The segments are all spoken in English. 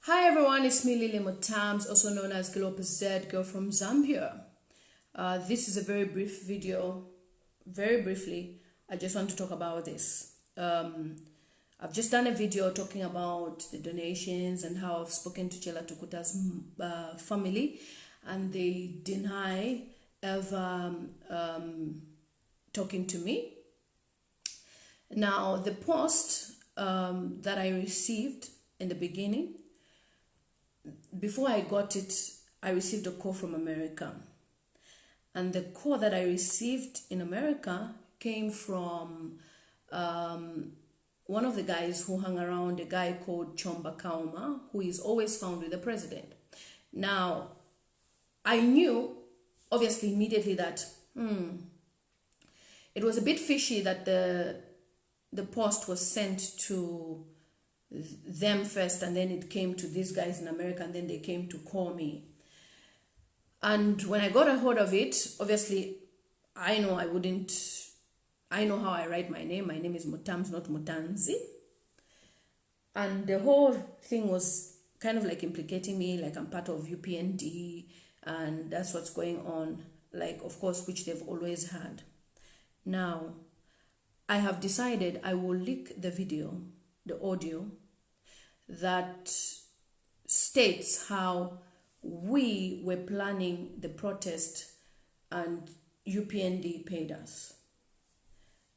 Hi everyone, it's me Lily Mutams, also known as Girl Z, girl from Zambia. This is a very brief video. Very briefly, I just want to talk about this. I've just done a video talking about the donations and how I've spoken to CHELLAH TUKUTA's family, and they deny ever talking to me. Now, the post that I received in the beginning, before I got it, I received a call from America. And the call that I received in America came from one of the guys who hung around, a guy called Chomba Kauma, who is always found with the president. Now, I knew, obviously, immediately that it was a bit fishy that the post was sent to them first, and then it came to these guys in America, and then they came to call me. And when I got a hold of it, obviously, I know how I write my name. My name is Mutams, not Mutanzi. And the whole thing was kind of like implicating me, like I'm part of UPND, and that's what's going on, like, of course, which they've always had. Now, I have decided I will leak the video, the audio, that states how we were planning the protest and UPND paid us.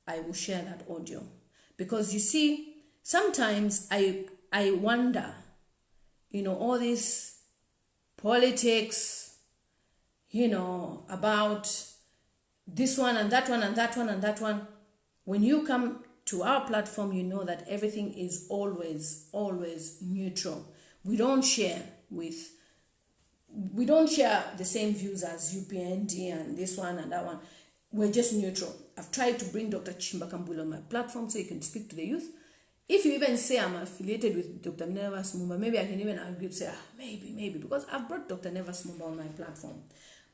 I will share that audio because you see, sometimes I wonder, all this politics, about this one and that one and that one and that one. When you come to our platform, you know that everything is always neutral. We don't share the same views as UPND and this one and that one. We're just neutral. I've tried to bring Dr. Chimbakambula on my platform so you can speak to the youth. If you even say I'm affiliated with Dr. Nevas Mumba, maybe I can even agree to say, maybe, because I've brought Dr. Nevas Mumba on my platform,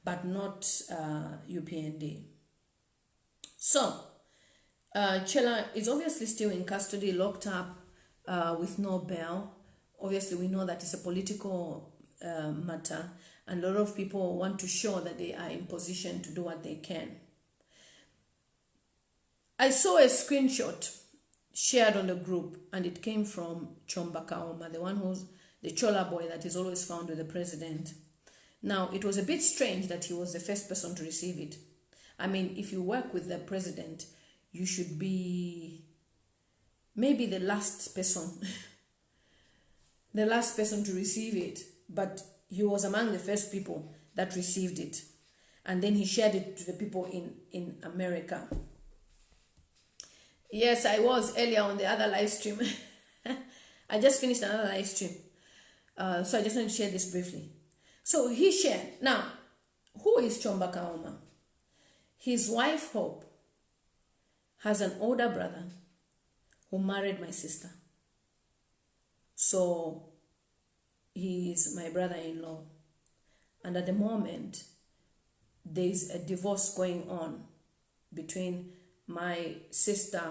but not UPND. So, CHELLAH is obviously still in custody, locked up with no bail. Obviously, we know that it's a political matter, and a lot of people want to show that they are in position to do what they can. I saw a screenshot shared on the group, and it came from Chomba Kauma, the one who's the Chola boy that is always found with the president. Now, it was a bit strange that he was the first person to receive it. I mean, if you work with the president, you should be maybe the last person, the last person to receive it. But he was among the first people that received it. And then he shared it to the people in America. Yes, I was earlier on the other live stream. I just finished another live stream. So I just want to share this briefly. So he shared. Now, who is Chomba Kauma? His wife, Hope, has an older brother who married my sister. So he is my brother-in-law. And at the moment, there's a divorce going on between my sister.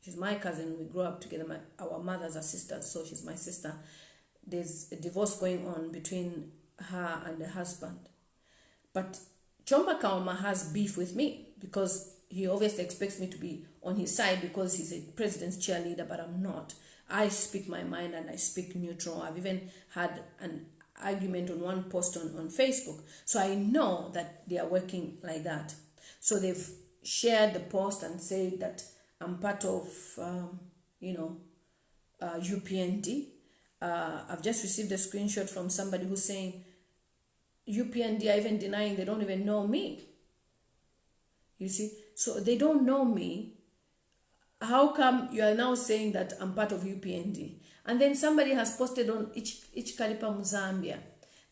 She's my cousin. We grew up together. Our mothers are sisters, so she's my sister. There's a divorce going on between her and the husband. But Chomba Kauma has beef with me because he obviously expects me to be on his side because he's a president's cheerleader, but I'm not. I speak my mind and I speak neutral. I've even had an argument on one post on Facebook. So I know that they are working like that. So they've shared the post and said that I'm part of, UPND. I've just received a screenshot from somebody who's saying UPND are even denying they don't even know me. You see? So they don't know me. How come you are now saying that I'm part of UPND? And then somebody has posted on each Kalipa Zambia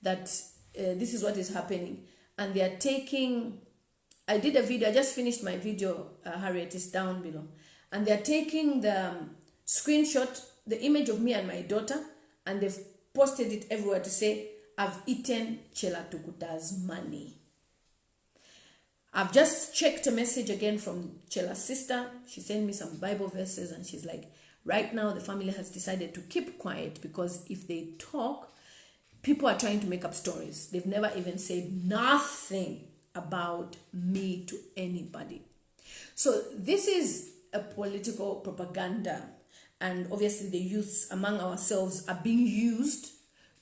that this is what is happening. And they are taking, I did a video, I just finished my video, Harriet, is down below. And they are taking the screenshot, the image of me and my daughter, and they've posted it everywhere to say, I've eaten CHELLAH TUKUTA's money. I've just checked a message again from CHELLAH's sister. She sent me some Bible verses and she's like, Right now, the family has decided to keep quiet because if they talk, people are trying to make up stories. They've never even said nothing about me to anybody. So this is a political propaganda, and obviously the youths among ourselves are being used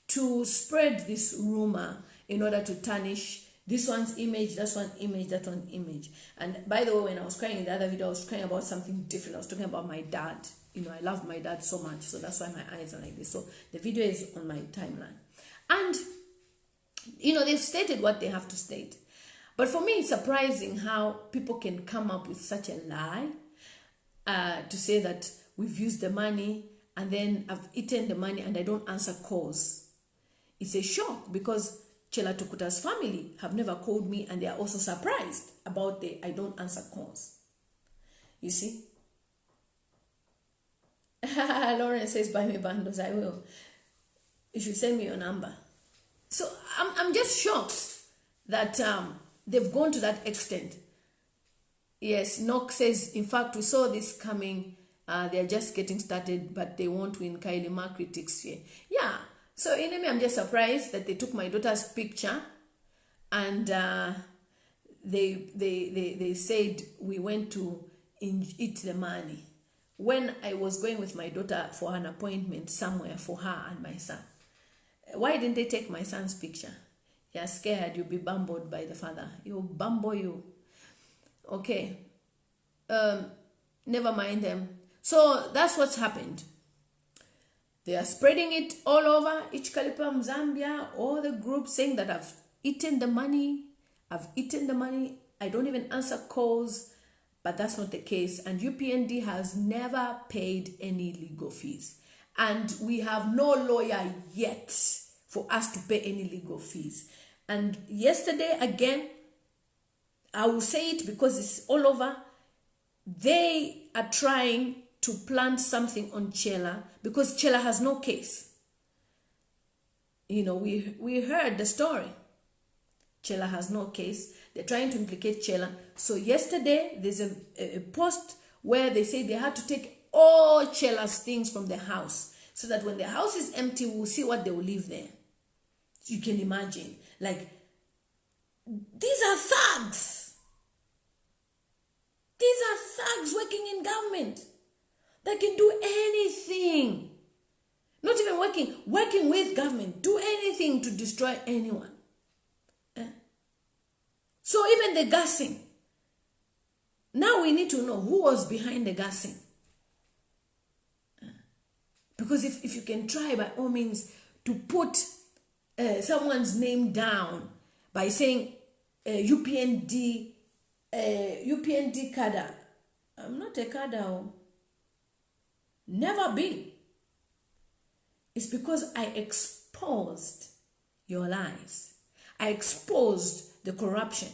to spread this rumor in order to tarnish this one's image, that one image, that one image. And by the way, when I was crying in the other video, I was crying about something different. I was talking about my dad. You know, I love my dad so much, so that's why my eyes are like this. So the video is on my timeline. And, you know, they've stated what they have to state. But for me, it's surprising how people can come up with such a lie to say that we've used the money and then I've eaten the money and I don't answer calls. It's a shock because CHELLAH TUKUTA's family have never called me and they are also surprised about the I don't answer calls. You see? Lauren says, buy me bundles. I will. You should send me your number. So I'm just shocked that they've gone to that extent. Yes, Nock says, in fact, we saw this coming. They're just getting started, but they won't win. Kylie Ma critics here. Yeah. So anyway, I'm just surprised that they took my daughter's picture and they said we went to eat the money when I was going with my daughter for an appointment somewhere for her and my son. Why didn't they take my son's picture? You're scared you'll be bumbled by the father. He'll bumble you. Okay. Never mind them. So that's what's happened. They are spreading it all over Ichkalipam, Zambia, all the groups saying that I've eaten the money. I've eaten the money. I don't even answer calls. But that's not the case. And UPND has never paid any legal fees. And we have no lawyer yet for us to pay any legal fees. And yesterday, again, I will say it because it's all over. They are trying to plant something on CHELLAH because CHELLAH has no case. You know, we heard the story. CHELLAH has no case. They're trying to implicate CHELLAH. So yesterday, there's a post where they say they had to take all CHELLAH's things from the house so that when the house is empty, we'll see what they will leave there. You can imagine. Like, these are thugs. These are thugs working in government. They can do anything. Not even working with government. Do anything to destroy anyone. So even the gassing. Now we need to know who was behind the gassing. Because if you can try by all means to put someone's name down by saying UPND cadre. I'm not a cadre. Never been. It's because I exposed your lies. I exposed the corruption.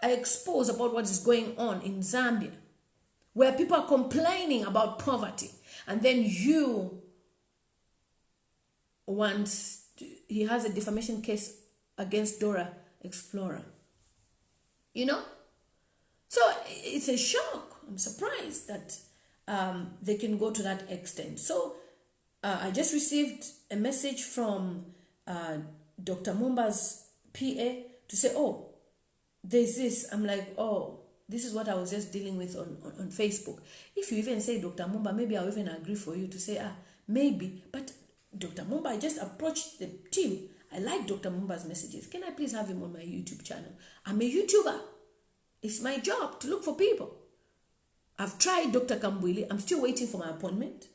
I exposed about what is going on in Zambia, where people are complaining about poverty. And then he has a defamation case against Dora Explorer. You know? So it's a shock. I'm surprised that they can go to that extent. So I just received a message from Dr. Mumba's PA to say, oh, there's this. I'm like, oh, this is what I was just dealing with on Facebook. If you even say Dr. Mumba, maybe I'll even agree for you to say, maybe. But Dr. Mumba, I just approached the team. I like Dr. Mumba's messages. Can I please have him on my YouTube channel? I'm a YouTuber. It's my job to look for people. I've tried Dr. Kambwili. I'm still waiting for my appointment.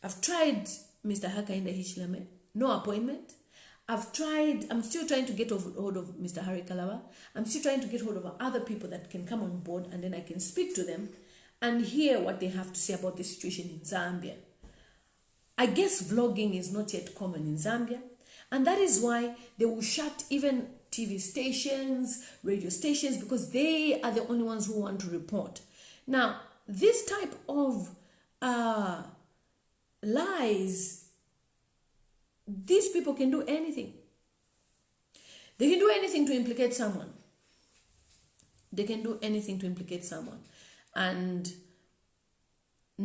I've tried Mr. Hakainda Hichilame. No appointment. I'm still trying to get hold of Mr. Harry Kalawa. I'm still trying to get hold of other people that can come on board and then I can speak to them and hear what they have to say about the situation in Zambia. I guess vlogging is not yet common in Zambia, and that is why they will shut even TV stations, radio stations, because they are the only ones who want to report. Now, this type of lies, these people can do anything. They can do anything to implicate someone. They can do anything to implicate someone. And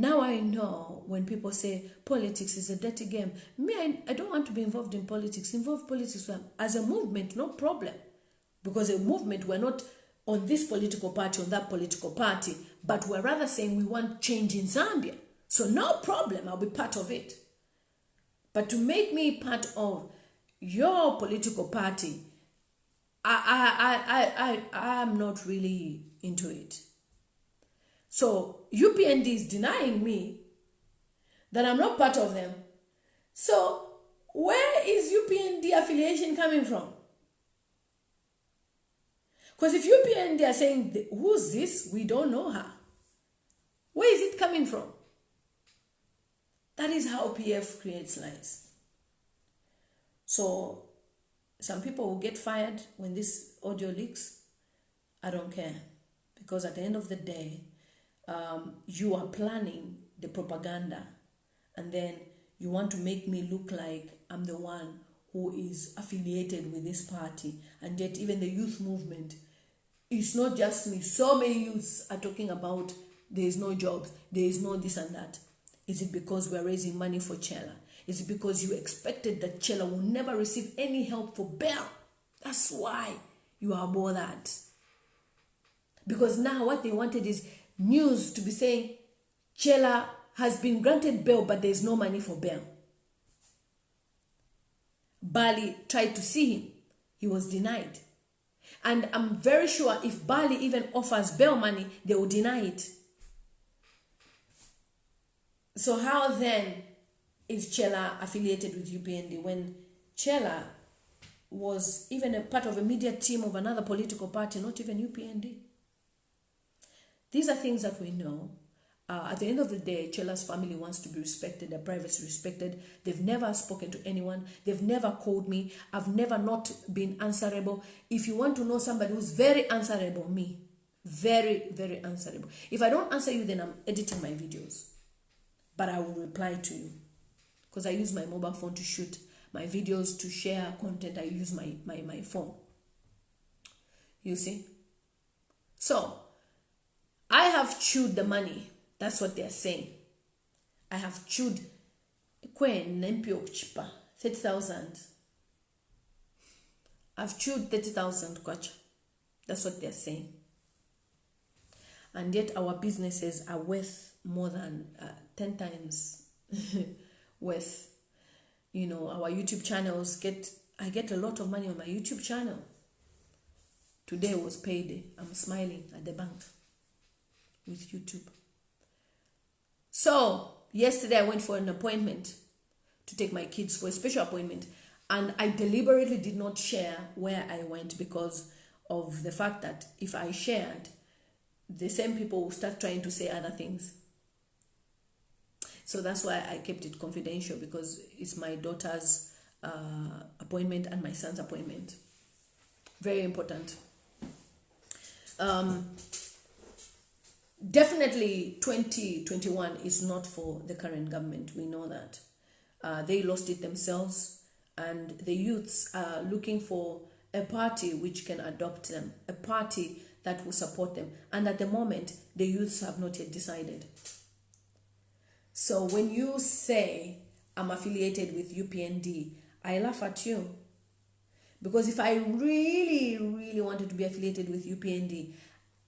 now I know when people say politics is a dirty game. Me, I don't want to be involved in politics. Involve politics as a movement, no problem. Because a movement, we're not on this political party, on that political party, but we're rather saying we want change in Zambia. So no problem, I'll be part of it. But to make me part of your political party, I'm not really into it. So UPND is denying me that I'm not part of them. So where is UPND affiliation coming from? Because if UPND are saying, who's this? We don't know her. Where is it coming from? That is how PF creates lies. So some people will get fired when this audio leaks. I don't care. Because at the end of the day, you are planning the propaganda, and then you want to make me look like I'm the one who is affiliated with this party, and yet even the youth movement, it's not just me. So many youths are talking about there is no jobs, there is no this and that. Is it because we are raising money for CHELLAH? Is it because you expected that CHELLAH will never receive any help for bail? That's why you are bothered. Because now what they wanted is news to be saying CHELLAH has been granted bail, but there is no money for bail. Bali tried to see him. He was denied. And I'm very sure if Bali even offers bail money, they will deny it. So how then is CHELLAH affiliated with UPND when CHELLAH was even a part of a media team of another political party, not even UPND? These are things that we know. At the end of the day, CHELLAH's family wants to be respected, their privacy respected. They've never spoken to anyone. They've never called me. I've never not been answerable. If you want to know somebody who's very answerable, me. Very, very answerable. If I don't answer you, then I'm editing my videos. But I will reply to you. Because I use my mobile phone to shoot my videos, to share content. I use my phone. You see? So, I have chewed the money. That's what they're saying. I have chewed 30,000. I've chewed 30,000 kwacha. That's what they're saying. And yet our businesses are worth more than 10 times worth. You know, our YouTube channels I get a lot of money on my YouTube channel. Today was payday. I'm smiling at the bank with YouTube. So, yesterday I went for an appointment to take my kids for a special appointment, and I deliberately did not share where I went because of the fact that if I shared, the same people will start trying to say other things. So that's why I kept it confidential, because it's my daughter's appointment and my son's appointment. Very important. Definitely 2021 is not for the current government. We know that. They lost it themselves, and the youths are looking for a party which can adopt them, a party that will support them. And at the moment, the youths have not yet decided. So when you say, I'm affiliated with UPND, I laugh at you. Because if I really, really wanted to be affiliated with UPND,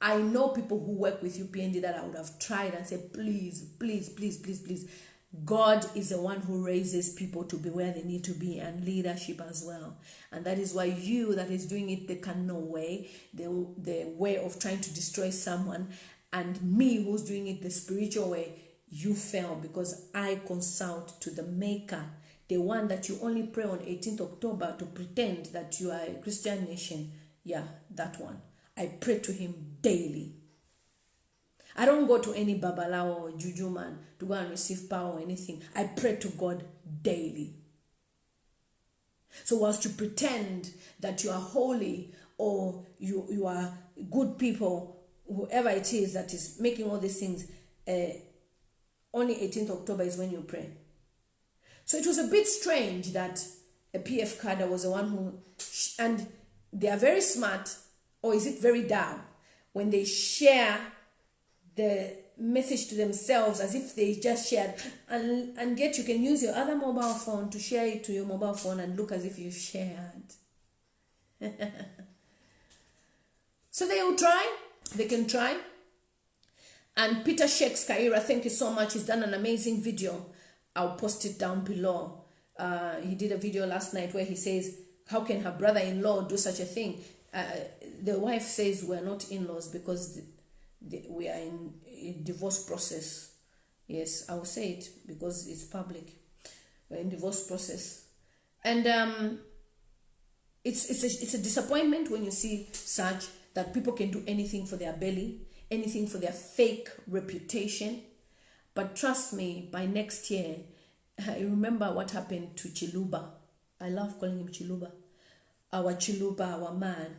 I know people who work with UPND that I would have tried and said, please, please, please, please, please. God is the one who raises people to be where they need to be, and leadership as well. And that is why you that is doing it the Kano way, the way of trying to destroy someone, and me who's doing it the spiritual way, you fail, because I consult to the Maker, the one that you only pray on 18th October to pretend that you are a Christian nation. Yeah, that one. I pray to him daily. I don't go to any babalawo or juju man to go and receive power or anything. I pray to God daily. So whilst you pretend that you are holy or you are good people, whoever it is that is making all these things, only 18th October is when you pray. So it was a bit strange that a PF cadre was the one who, and they are very smart, or is it very dumb, when they share the message to themselves as if they just shared, and yet you can use your other mobile phone to share it to your mobile phone and look as if you shared. So they will try, they can try. And Peter Shakes Kaira, thank you so much. He's done an amazing video. I'll post it down below. He did a video last night where he says, how can her brother-in-law do such a thing? The wife says we're not in-laws because we are in a divorce process. Yes, I'll say it because it's public. We're in divorce process. And it's a disappointment when you see such, that people can do anything for their belly, anything for their fake reputation. But trust me, by next year, I remember what happened to Chiluba. I love calling him Chiluba. Our Chiluba, our man,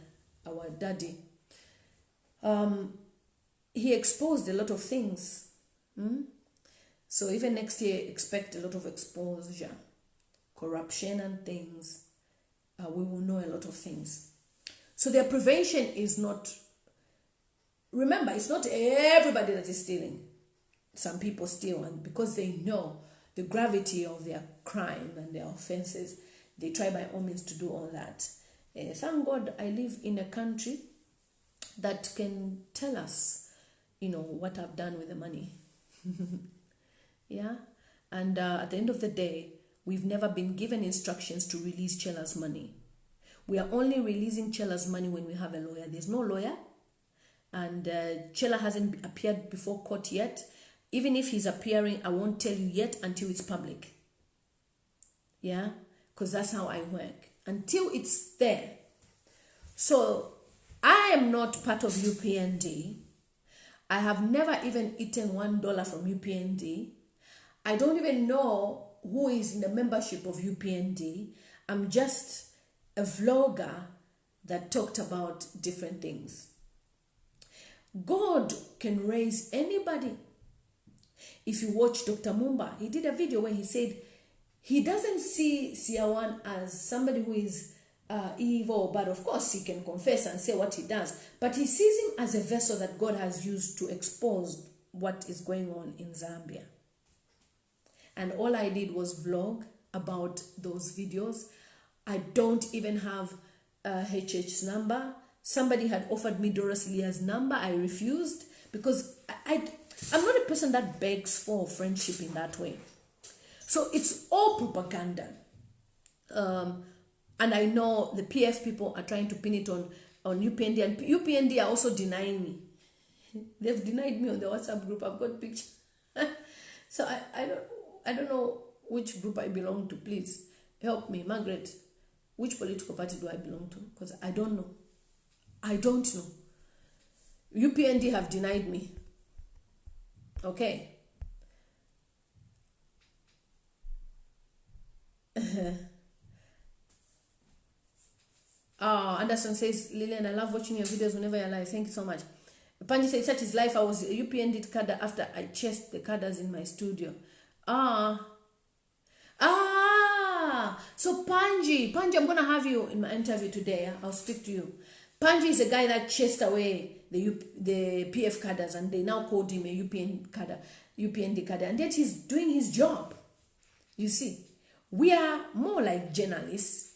our daddy. He exposed a lot of things. So even next year, expect a lot of exposure, corruption and things. We will know a lot of things. So their prevention is not, remember, it's not everybody that is stealing. Some people steal, and because they know the gravity of their crime and their offenses, they try by all means to do all that. Thank God I live in a country that can tell us, what I've done with the money. Yeah? And at the end of the day, we've never been given instructions to release CHELLAH's money. We are only releasing CHELLAH's money when we have a lawyer. There's no lawyer. And CHELLAH hasn't appeared before court yet. Even if he's appearing, I won't tell you yet until it's public. Yeah? Because that's how I work. Until it's there. So, I am not part of UPND. I have never even eaten $1 from UPND. I don't even know who is in the membership of UPND. I'm just a vlogger that talked about different things. God can raise anybody. If you watch Dr. Mumba, he did a video where he said he doesn't see Siawan as somebody who is evil, but of course he can confess and say what he does. But he sees him as a vessel that God has used to expose what is going on in Zambia. And all I did was vlog about those videos. I don't even have HH's number. Somebody had offered me Doris Leah's number. I refused because I'm not a person that begs for friendship in that way. So it's all propaganda. And I know the PF people are trying to pin it on UPND. And UPND are also denying me. They've denied me on the WhatsApp group. I've got pictures. So I don't know which group I belong to. Please help me, Margaret. Which political party do I belong to? Because I don't know. I don't know. UPND have denied me. Okay. Anderson says, Lillian, I love watching your videos whenever you're live. Thank you so much. Panji said, such is life. I was a UPND cadre after I chased the cadres in my studio. So Panji, I'm going to have you in my interview today. I'll speak to you. Panji is a guy that chased away the PF cadres, and they now called him a UPND cadre. And yet he's doing his job. You see, we are more like journalists.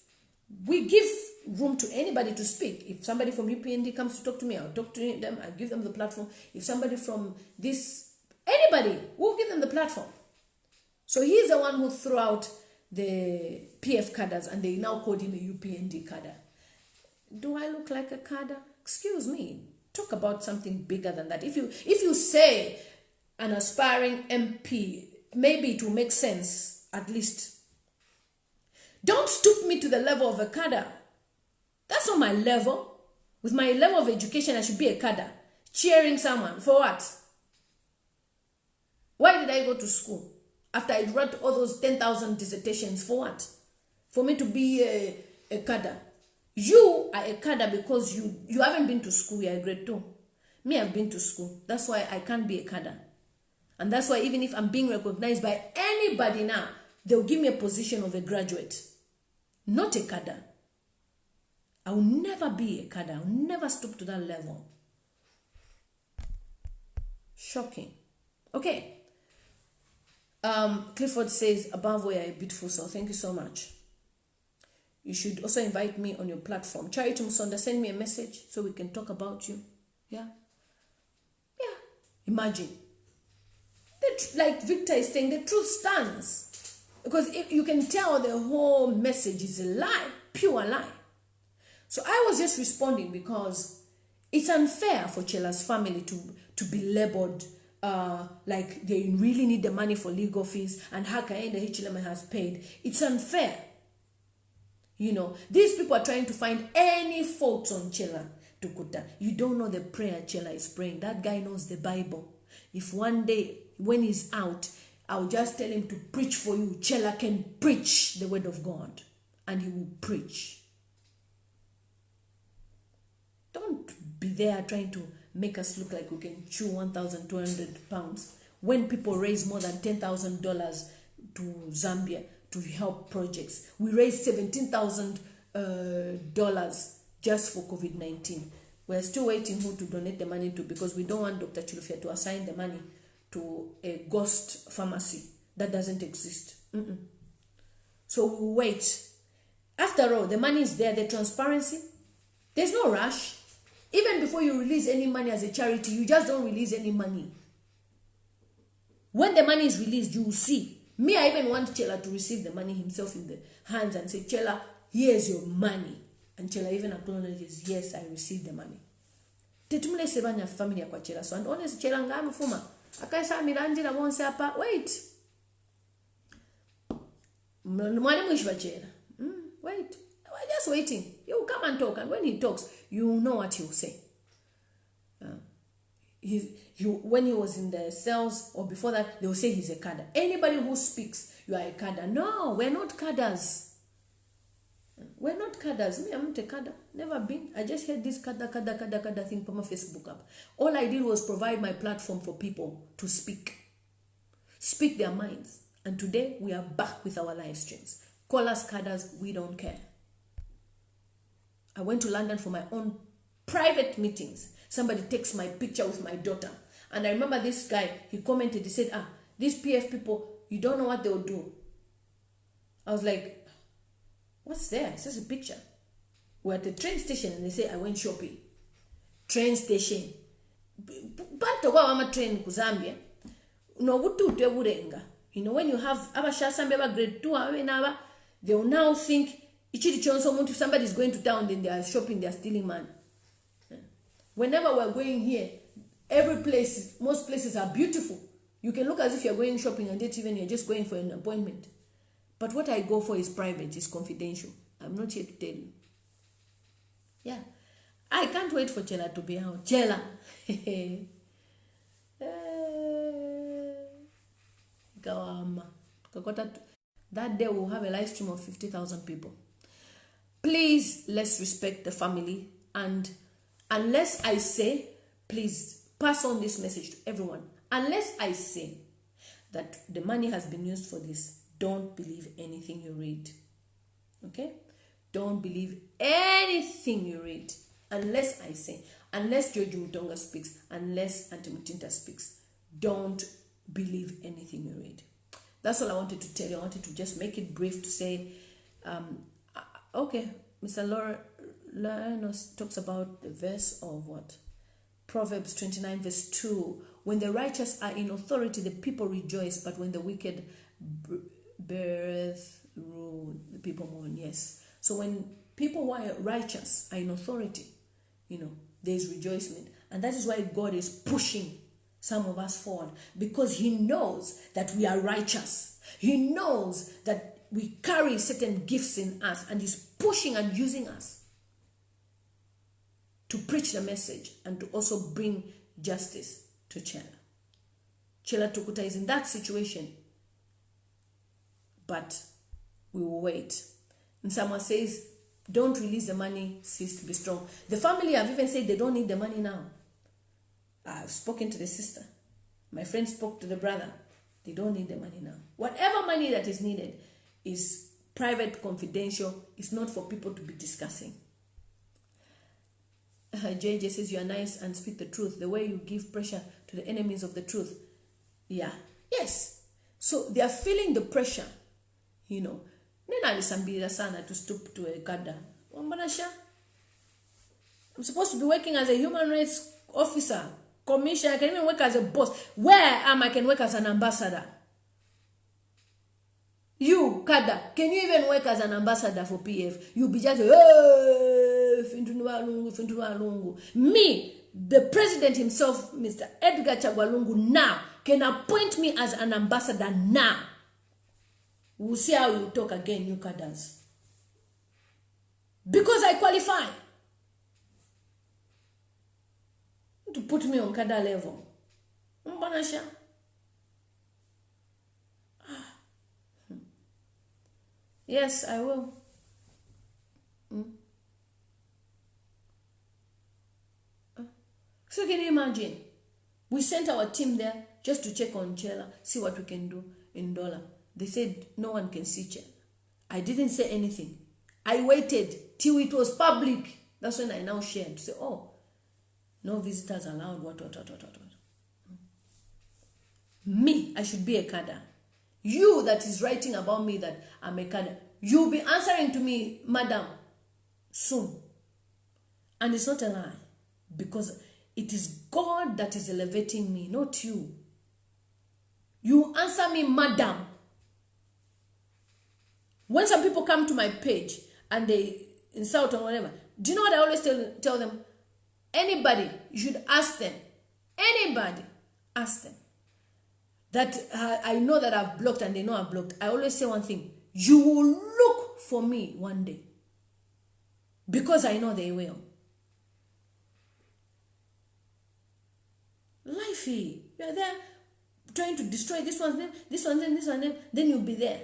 We give room to anybody to speak. If somebody from UPND comes to talk to me, I'll talk to them. I'll give them the platform. If somebody from anybody, we'll give them the platform. So he's the one who threw out the PF cadres, and they now called him a UPND cadre. Do I look like a cadre? Excuse me. Talk about something bigger than that. If you say an aspiring MP, maybe it will make sense, at least. Don't stoop me to the level of a cadre. That's not my level. With my level of education, I should be a cadre. Cheering someone. For what? Why did I go to school? After I wrote all those 10,000 dissertations, for what? For me to be a cadre. You are a cadre because you haven't been to school. You're a grade 2. Me, I've been to school. That's why I can't be a cadre. And that's why even if I'm being recognized by anybody now, they'll give me a position of a graduate. Not a cadre. I will never be a cadre. I will never stoop to that level. Shocking. Okay. Clifford says, above where I beautiful soul. Thank you so much. You should also invite me on your platform. Charity Musonda, send me a message so we can talk about you. Yeah. Yeah. Imagine. Like Victor is saying, the truth stands. Because if you can tell the whole message is a lie, pure lie. So I was just responding because it's unfair for CHELLAH's family to be labeled like they really need the money for legal fees and Hakaenda HLM has paid. It's unfair. You know, these people are trying to find any faults on CHELLAH, TUKUTA. You don't know the prayer CHELLAH is praying. That guy knows the Bible. If one day, when he's out, I'll just tell him to preach for you. CHELLAH can preach the word of God. And he will preach. Don't be there trying to make us look like we can chew 1,200 pounds when people raise more than $10,000 to Zambia to help projects. We raised $17,000 just for COVID-19. We're still waiting who to donate the money to because we don't want Dr. Chilufya to assign the money to a ghost pharmacy that doesn't exist. So we'll wait. After all, the money is there, the transparency. There's no rush. Even before you release any money as a charity, you just don't release any money. When the money is released, you will see. Me, I even want CHELLAH to receive the money himself in the hands and say, CHELLAH, here's your money. And CHELLAH even acknowledges, yes, I received the money. Tetumule sebanya family ya kwa CHELLAH. So, and honest CHELLAH ngami fuma. Akaisa miranjira bonse hapa. Wait. Mwalimu ishwa CHELLAH. Wait. We're just waiting. He will come and talk. And when he talks, you will know what he will say. When he was in the cells or before that, they will say he's a cadre. Anybody who speaks, you are a cadre. No, we're not cadres. We're not cadres. Me, I'm not a cadre. Never been. I just heard this cadre thing from my Facebook app. All I did was provide my platform for people to speak. Speak their minds. And today, we are back with our live streams. Call us cadres. We don't care. I went to London for my own private meetings. Somebody takes my picture with my daughter. And I remember this guy, he commented, he said, these PF people, you don't know what they'll do. I was like, what's there? It's just a picture. We're at the train station and they say, I went shopping. Train station. But to go on a train to Zambia, no, you know, when you have grade 2, they will now think, if somebody is going to town, then they are shopping, they are stealing money. Whenever we're going here, most places are beautiful. You can look as if you're going shopping and yet even you're just going for an appointment. But what I go for is private, is confidential. I'm not here to tell you. Yeah. I can't wait for CHELLAH to be out. CHELLAH. That day we'll have a live stream of 50,000 people. Please, let's respect the family. And unless I say, please pass on this message to everyone. Unless I say that the money has been used for this, don't believe anything you read. Okay? Don't believe anything you read. Unless I say, unless George Mutonga speaks, unless Auntie Mutinta speaks, don't believe anything you read. That's all I wanted to tell you. I wanted to just make it brief to say, okay, Mr. Lorinos talks about the verse of what? Proverbs 29 verse 2. When the righteous are in authority, the people rejoice, but when the wicked beareth rule, the people mourn. Yes. So when people who are righteous are in authority, you know, there's rejoicement. And that is why God is pushing some of us forward, because he knows that we are righteous. He knows that we carry certain gifts in us, and he's pushing and using us to preach the message and to also bring justice to CHELLAH. CHELLAH TUKUTA is in that situation, but we will wait. And someone says, don't release the money, cease to be strong. The family have even said they don't need the money now. I've spoken to the sister. My friend spoke to the brother. They don't need the money now. Whatever money that is needed is private, confidential. It's not for people to be discussing. JJ says, you are nice and speak the truth. The way you give pressure to the enemies of the truth. Yeah. Yes. So they are feeling the pressure, Nena alisambira sana to stoop to a kada. Wambanasha. I'm supposed to be working as a human rights officer, commissioner. I can even work as a boss. Where I can work as an ambassador. You, Kada, can you even work as an ambassador for PF? You'll be just, me, the president himself, Mr. Edgar Chagwalungu, now, can appoint me as an ambassador now. We'll see how you talk again, you Kadas. Because I qualify to put me on Kada level. Mbanasha. Yes, I will. So can you imagine? We sent our team there just to check on CHELLAH, see what we can do in dollar. They said no one can see CHELLAH. I didn't say anything. I waited till it was public. That's when I now shared to say, oh, no visitors allowed, what. Me, I should be a cadre. You that is writing about me that I'm a cadre, you'll be answering to me, madam, soon. And it's not a lie, because it is God that is elevating me, not you. You answer me, madam. When some people come to my page and they insult or whatever, do you know what I always tell them? Anybody, you should ask them. Anybody, ask them. That I know that I've blocked and they know I've blocked. I always say one thing. You will look for me one day. Because I know they will. Lifey, you're there trying to destroy this one, then you'll be there.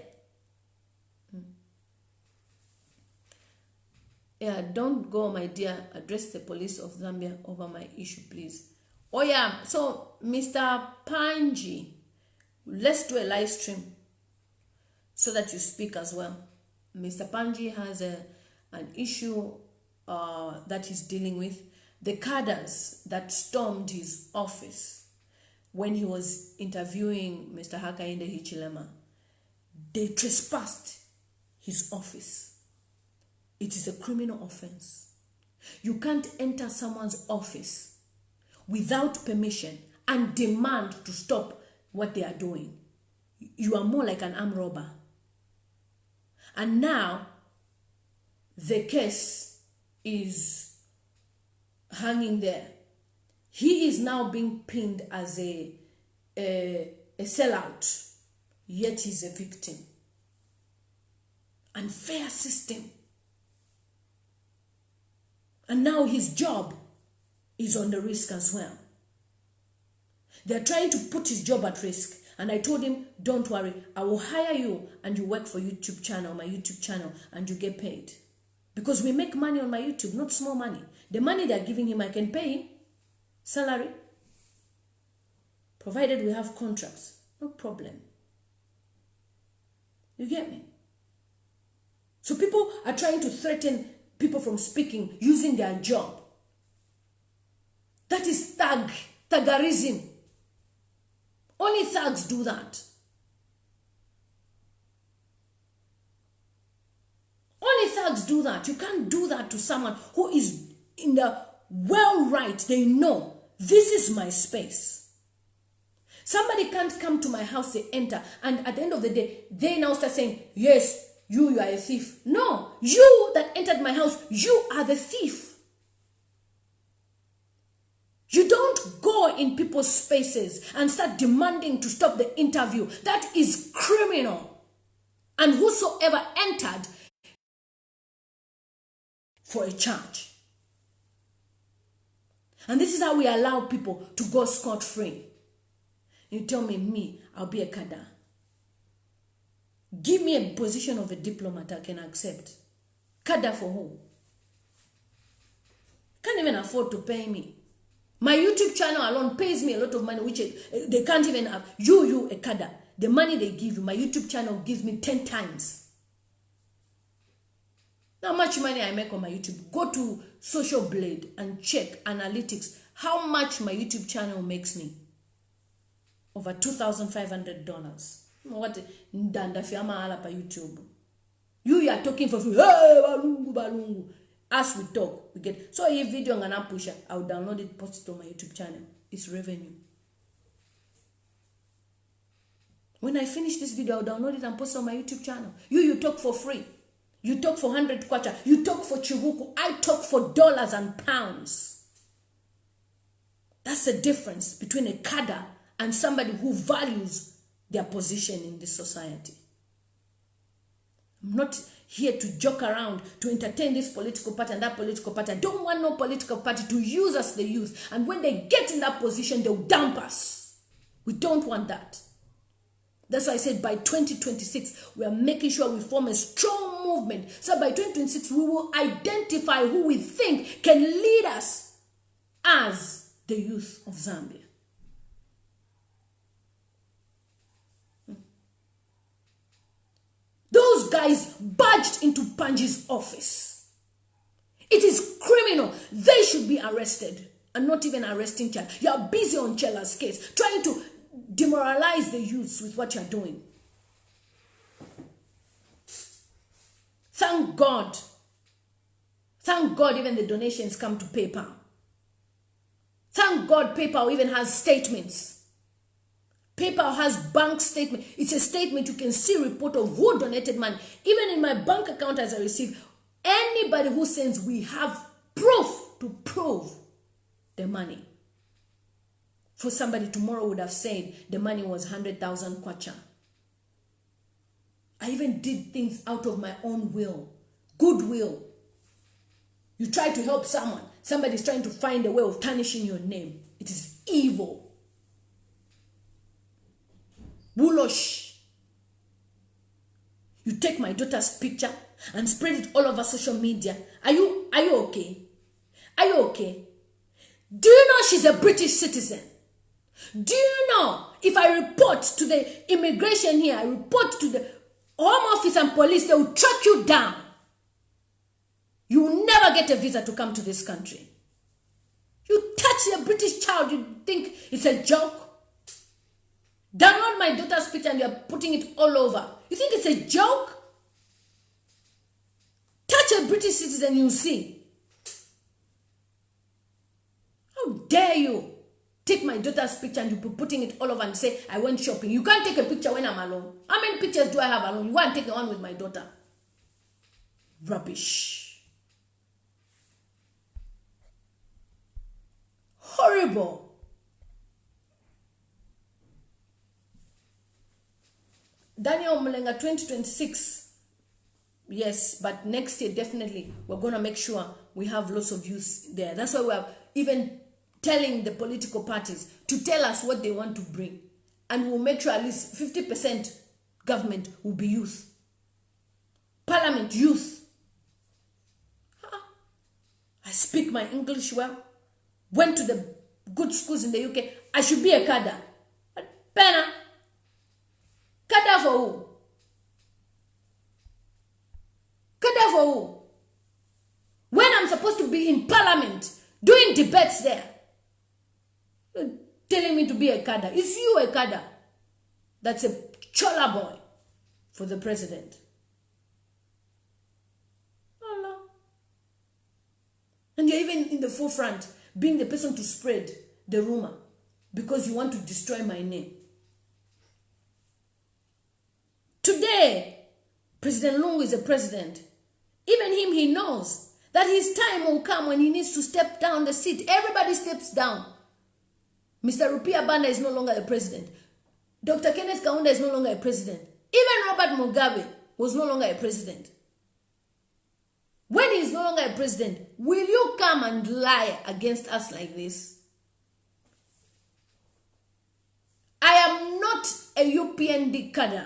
Yeah, don't go, my dear. Address the police of Zambia over my issue, please. Oh yeah, so Mr. Panji, let's do a live stream so that you speak as well. Mr. Panji has an issue that he's dealing with. The cadres that stormed his office when he was interviewing Mr. Hakainde Hichilema, they trespassed his office. It is a criminal offense. You can't enter someone's office without permission and demand to stop what they are doing. You are more like an armed robber. And now, the case is hanging there. He is now being pinned as a sellout, yet he's a victim. Unfair system. And now his job is on the risk as well. They're trying to put his job at risk. And I told him, don't worry, I will hire you and you work for YouTube channel, my YouTube channel, and you get paid. Because we make money on my YouTube, not small money. The money they're giving him, I can pay him salary. Provided we have contracts, no problem. You get me? So people are trying to threaten people from speaking using their job. That is thuggerism. Only thugs do that. Only thugs do that. You can't do that to someone who is in the well-right. They know this is my space. Somebody can't come to my house, they enter, and at the end of the day, they now start saying, yes, you are a thief. No, you that entered my house, you are the thief. You don't go in people's spaces and start demanding to stop the interview. That is criminal. And whosoever entered for a charge. And this is how we allow people to go scot-free. You tell me, I'll be a cadre. Give me a position of a diplomat I can accept. Cadre for who? Can't even afford to pay me. My YouTube channel alone pays me a lot of money, which they can't even have. You, a cadre. The money they give you, my YouTube channel gives me 10 times. How much money I make on my YouTube? Go to Social Blade and check analytics. How much my YouTube channel makes me. over $2,500. What ndanda fiama ala pa YouTube. You are talking for free. Hey, balungu, balungu. As we talk, we get. So if video ngana pusha, I'll download it, post it on my YouTube channel. It's revenue. When I finish this video, I'll download it and post it on my YouTube channel. You talk for free. You talk for 100 kwacha. You talk for chibuku. I talk for dollars and pounds. That's the difference between a cadre and somebody who values their position in this society. I'm not here to joke around, to entertain this political party and that political party. I don't want no political party to use us, the youth. And when they get in that position, they'll dump us. We don't want that. That's why I said by 2026, we are making sure we form a strong movement. So by 2026, we will identify who we think can lead us as the youth of Zambia. Those guys barged into Panji's office. It is criminal. They should be arrested. And not even arresting CHELLAH. You are busy on CHELLAH's case, trying to demoralize the youths with what you're doing. Thank God. Thank God even the donations come to PayPal. Thank God PayPal even has statements. PayPal has bank statement. It's a statement you can see report of who donated money. Even in my bank account as I receive, anybody who sends, we have proof to prove the money. For somebody tomorrow would have said the money was 100,000 kwacha. I even did things out of my own will. Goodwill. You try to help someone. Somebody's trying to find a way of tarnishing your name. It is evil. Bullosh. You take my daughter's picture and spread it all over social media. Are you okay? Are you okay? Do you know she's a British citizen? Do you know if I report to the immigration here, I report to the Home Office and police, they will track you down. You will never get a visa to come to this country. You touch a British child, you think it's a joke? Download my daughter's picture and you're putting it all over. You think it's a joke? Touch a British citizen, you see. How dare you take my daughter's picture and you be putting it all over and say, I went shopping. You can't take a picture when I'm alone. How many pictures do I have alone? You want to take the one with my daughter? Rubbish. Horrible. Daniel Mulenga 2026, yes, but next year definitely we're going to make sure we have lots of youth there. That's why we're even telling the political parties to tell us what they want to bring. And we'll make sure at least 50% government will be youth. Parliament, youth. I speak my English well. Went to the good schools in the UK. I should be a cadre. Pena. Cadre for who? Cadre for who? When I'm supposed to be in Parliament, doing debates there, telling me to be a cadre. Is you a cadre? That's a chola boy for the president. Oh no. And you're even in the forefront, being the person to spread the rumor because you want to destroy my name. Today, President Lungu is a president. Even him, he knows that his time will come when he needs to step down the seat. Everybody steps down. Mr. Rupia Banda is no longer the president. Dr. Kenneth Kaunda is no longer a president. Even Robert Mugabe was no longer a president. When he is no longer a president, will you come and lie against us like this? I am not a UPND cadre.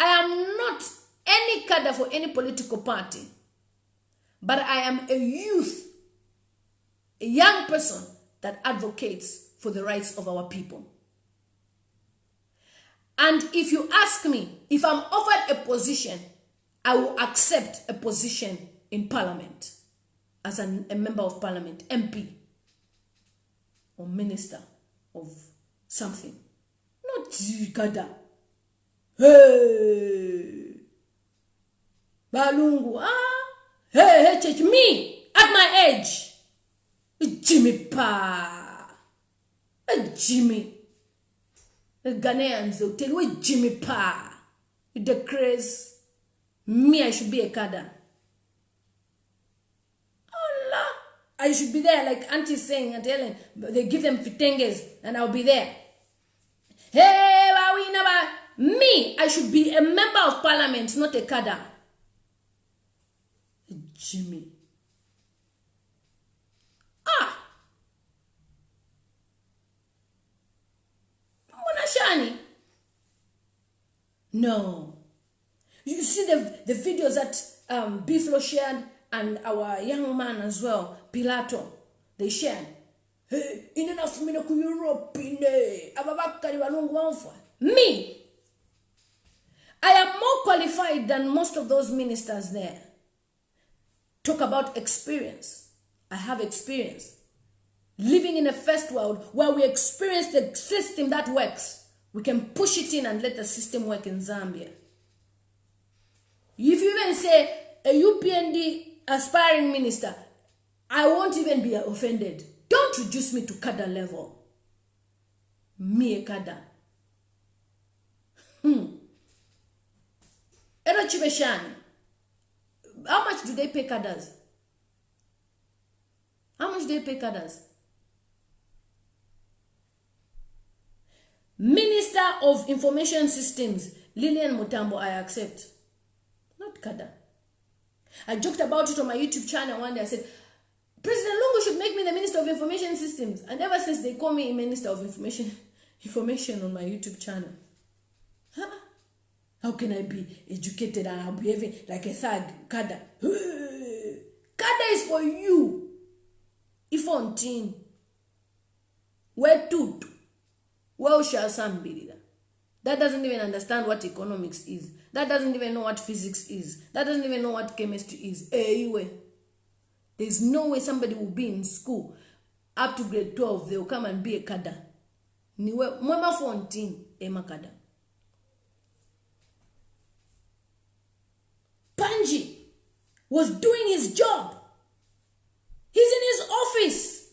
I am not any cadre for any political party. But I am a youth, a young person that advocates for the rights of our people. And if you ask me, if I'm offered a position, I will accept a position in Parliament as a member of Parliament, MP, or minister of something. Kada. Hey. Balungu. Hey, church. Me, at my age. Jimmy Pa. Jimmy. The Ghanaians, they'll tell you, Jimmy Pa. The craze. Me, I should be a kada. Allah. I should be there, like Auntie saying and telling. They give them fitenges, and I'll be there. Hey, me, I should be a member of parliament, not a kada. Jimmy. Monashani. No. You see the videos that Biflo shared and our young man as well, Pilato, they shared. Hey, in enough me ku Europe me. I am more qualified than most of those ministers there. Talk about experience. I have experience. Living in a first world where we experience the system that works. We can push it in and let the system work in Zambia. If you even say a UPND aspiring minister, I won't even be offended. Don't reduce me to kada level. Me a kada. How much do they pay kadas? How much do they pay kadas? Minister of Information Systems, Lillian Mutambo, I accept. Not kada. I joked about it on my YouTube channel one day. I said, President Lungu should make me the Minister of Information Systems. And ever since they call me Minister of Information on my YouTube channel. How can I be educated and I'll be behaving like a thug? Kada. Kada is for you. Ifontin. Where to? Well, shall somebody that doesn't even understand what economics is. That doesn't even know what physics is. That doesn't even know what chemistry is. Anyway, there's no way somebody will be in school up to grade 12. They'll come and be a kada. Niwe mwema fontin ema kada. Panji was doing his job. He's in his office.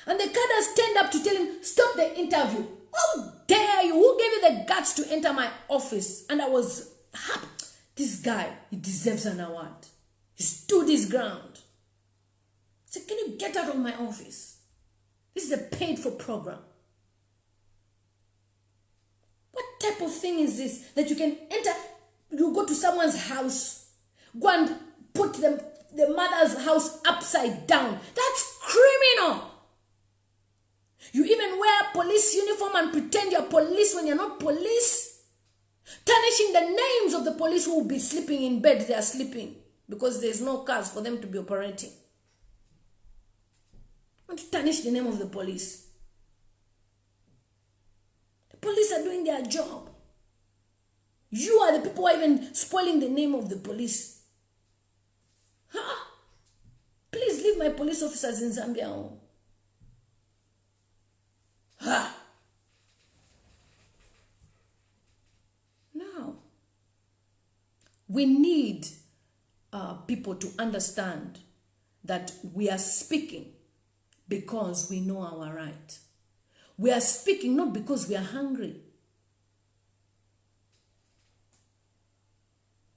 And the kadas stand up to tell him, stop the interview. How dare you? Who gave you the guts to enter my office? And I was happy. This guy, he deserves an award. He stood his ground. I said, can you get out of my office? This is a paid for program. What type of thing is this? That you can enter, you go to someone's house, go and put the mother's house upside down. That's criminal. You even wear a police uniform and pretend you're police when you're not police. Tarnishing the names of the police who will be sleeping in bed. They are sleeping because there's no cars for them to be operating. You want to tarnish the name of the police. The police are doing their job. You are the people who are even spoiling the name of the police. Please leave my police officers in Zambia home. Now, we need people to understand that we are speaking because we know our right. We are speaking not because we are hungry.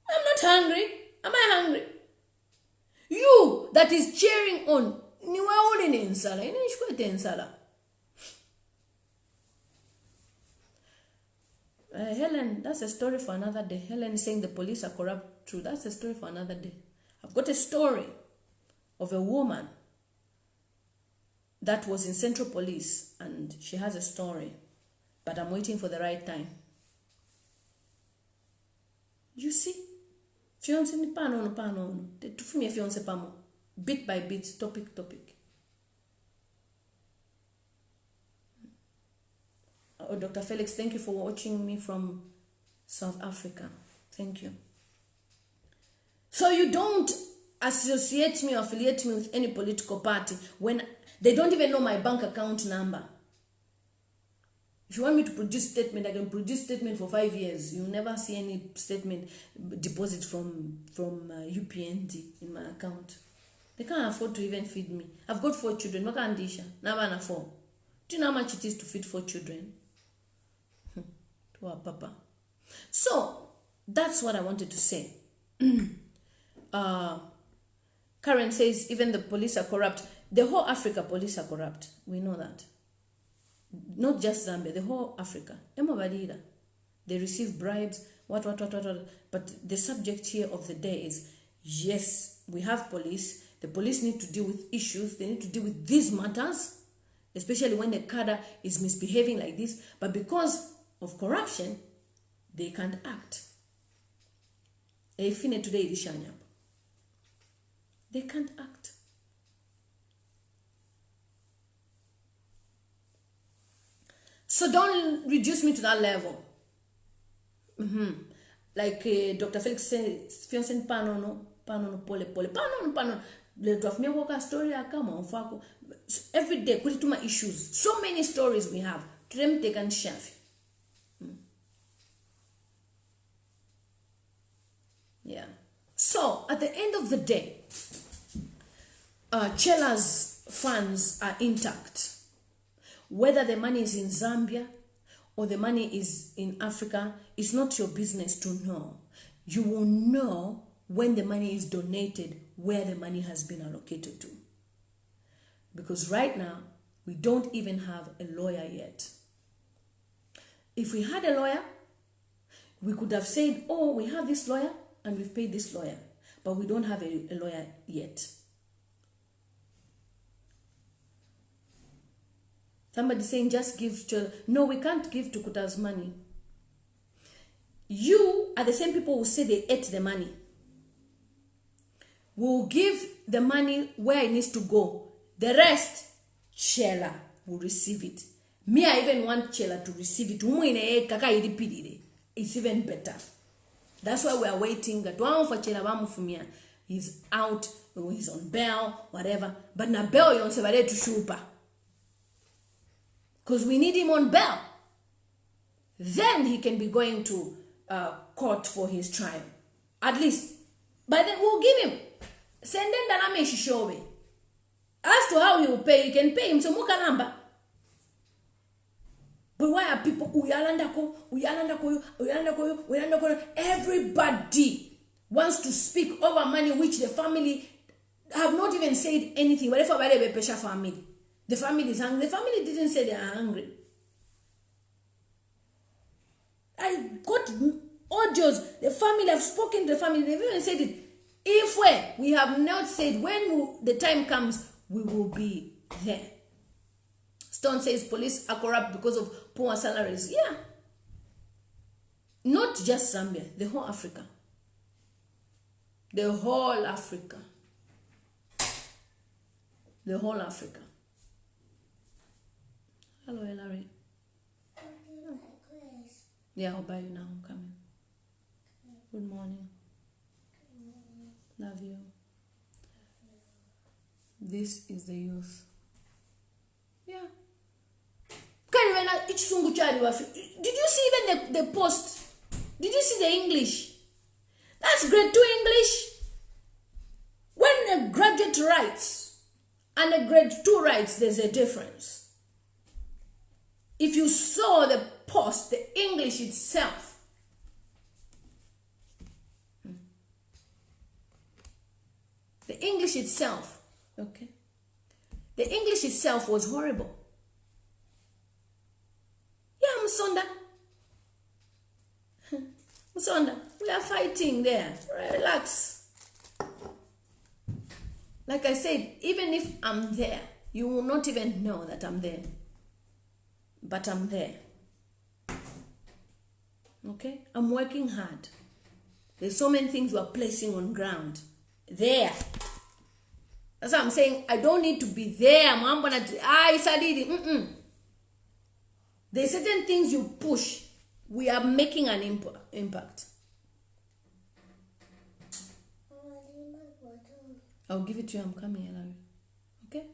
I'm not hungry. Am I hungry? You that is cheering on, Helen, that's a story for another day. Helen is saying the police are corrupt. True, that's a story for another day. I've got a story of a woman that was in Central Police, and she has a story, but I'm waiting for the right time. You see? Fiance ni pano no pano. Tufumi ya fiance pamo. Bit by bit, topic. Oh, Dr. Felix, thank you for watching me from South Africa. Thank you. So you don't associate me or affiliate me with any political party when they don't even know my bank account number. If you want me to produce statement, I can produce statement for 5 years. You'll never see any statement deposit from UPND in my account. They can't afford to even feed me. I've got 4 children. What can I never afford? Do you know how much it is to feed 4 children? To our papa. So that's what I wanted to say. Karen says even the police are corrupt. The whole Africa police are corrupt. We know that. Not just Zambia, the whole Africa. They receive bribes, what. But the subject here of the day is, yes, we have police. The police need to deal with issues. They need to deal with these matters, especially when the cadre is misbehaving like this. But because of corruption, they can't act. They can't act. So don't reduce me to that level. Like Dr. Felix says, Fiancé pano pole. Pano. Let me walk a story every day, put it to my issues. So many stories we have. To them they can share. Yeah. So at the end of the day, CHELLAH's funds are intact. Whether the money is in Zambia or the money is in Africa, it's not your business to know. You will know when the money is donated, where the money has been allocated to. Because right now, we don't even have a lawyer yet. If we had a lawyer, we could have said, oh, we have this lawyer and we've paid this lawyer. But we don't have a lawyer yet. Somebody saying just give to... No, we can't give TUKUTA's money. You are the same people who say they ate the money. We'll give the money where it needs to go. The rest, CHELLAH will receive it. Me, I even want CHELLAH to receive it. It's even better. That's why we are waiting. He's out, he's on bail, whatever. But na bail you to shupa. Because we need him on bail. Then he can be going to court for his trial. At least. But then we'll give him. Send in the name Shishowe. As to how he will pay, you can pay him. So muka number. But why are people everybody wants to speak over money which the family have not even said anything. Whatever family. The family is hungry. The family didn't say they are hungry. I got audios. The family, I've spoken to the family. They've even said it. If we have not said when the time comes, we will be there. Stone says police are corrupt because of poor salaries. Yeah. Not just Zambia, the whole Africa. The whole Africa. The whole Africa. Hello, Ellery. Yeah, I'll buy you now. I'm coming. Good morning. Love you. This is the youth. Yeah. Did you see even the post? Did you see the English? That's grade 2 English. When a graduate writes and a grade 2 writes, there's a difference. If you saw the post, the English itself, the English itself, okay? The English itself was horrible. Yeah, Musonda. Musonda, we are fighting there. Relax. Like I said, even if I'm there, you will not even know that I'm there. But I'm there. Okay? I'm working hard. There's so many things we're placing on ground. There. That's what I'm saying. I don't need to be there. There's certain things you push. We are making an impact. I'll give it to you. I'm coming, Ellery. Okay?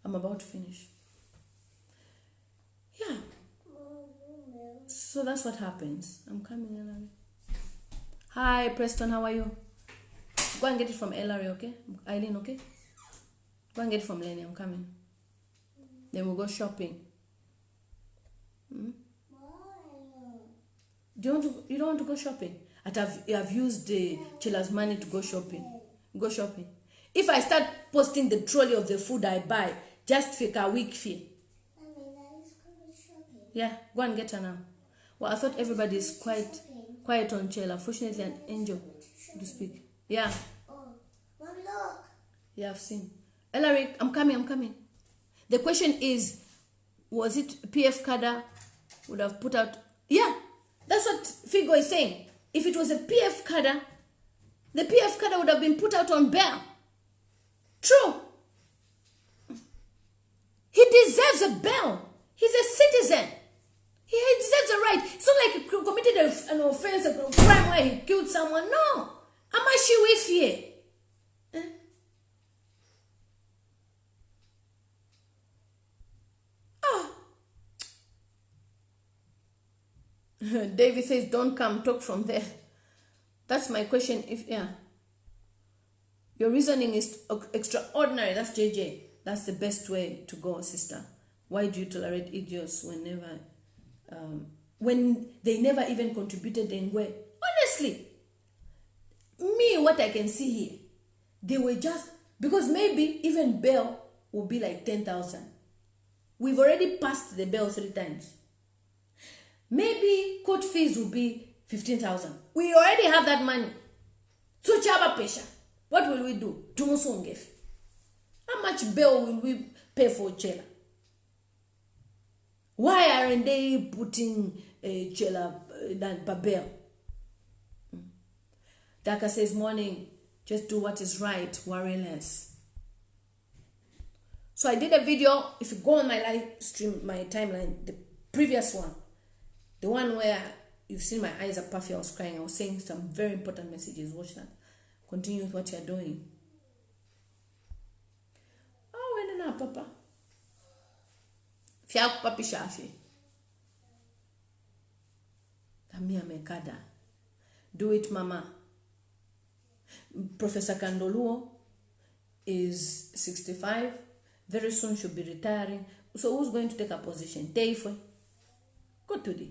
I'm about to finish. Yeah. So that's what happens. I'm coming, Ellery. Hi, Preston, how are you? Go and get it from Ellery, okay? Eileen, okay? Go and get it from Lenny, I'm coming. Then we'll go shopping. You don't want to go shopping? I've used the CHELLAH's money to go shopping. Go shopping. If I start posting the trolley of the food I buy, just fake a week fee. Yeah, go and get her now. Well, I thought everybody is quiet on CHELLAH. Fortunately, an angel to speak. Yeah. Yeah, I've seen. Ellery, I'm coming. The question is, was it PF Kada would have put out? Yeah, that's what Figo is saying. If it was a PF Kada, the PF Kada would have been put out on bail. True. He deserves a bail. He's a citizen. He deserves a right. It's not like he committed an offense, a crime where he killed someone. No. Amashi with you. David says, don't come, talk from there. That's my question. Your reasoning is extraordinary. That's JJ. That's the best way to go, sister. Why do you tolerate idiots when they never even contributed in way? Honestly, me, what I can see here, they were just, because maybe even bail will be like 10,000. We've already passed the bail 3 times. Maybe court fees will be 15,000. We already have that money. So chaba pesha. What will we do? How much bail will we pay for CHELLAH? Why aren't they putting CHELLAH per bail? Daka says, morning, just do what is right, worry less. So I did a video. If you go on my live stream, my timeline, the previous one, the one where you've seen my eyes are puffy, I was crying, I was saying some very important messages. Watch that. Continue with what you're doing. Oh, when na papa. Fiaku papi shafi. Tamia mekada. Do it, mama. Professor Kandoluo is 65. Very soon she'll be retiring. So who's going to take a position? Teifwe. Go to the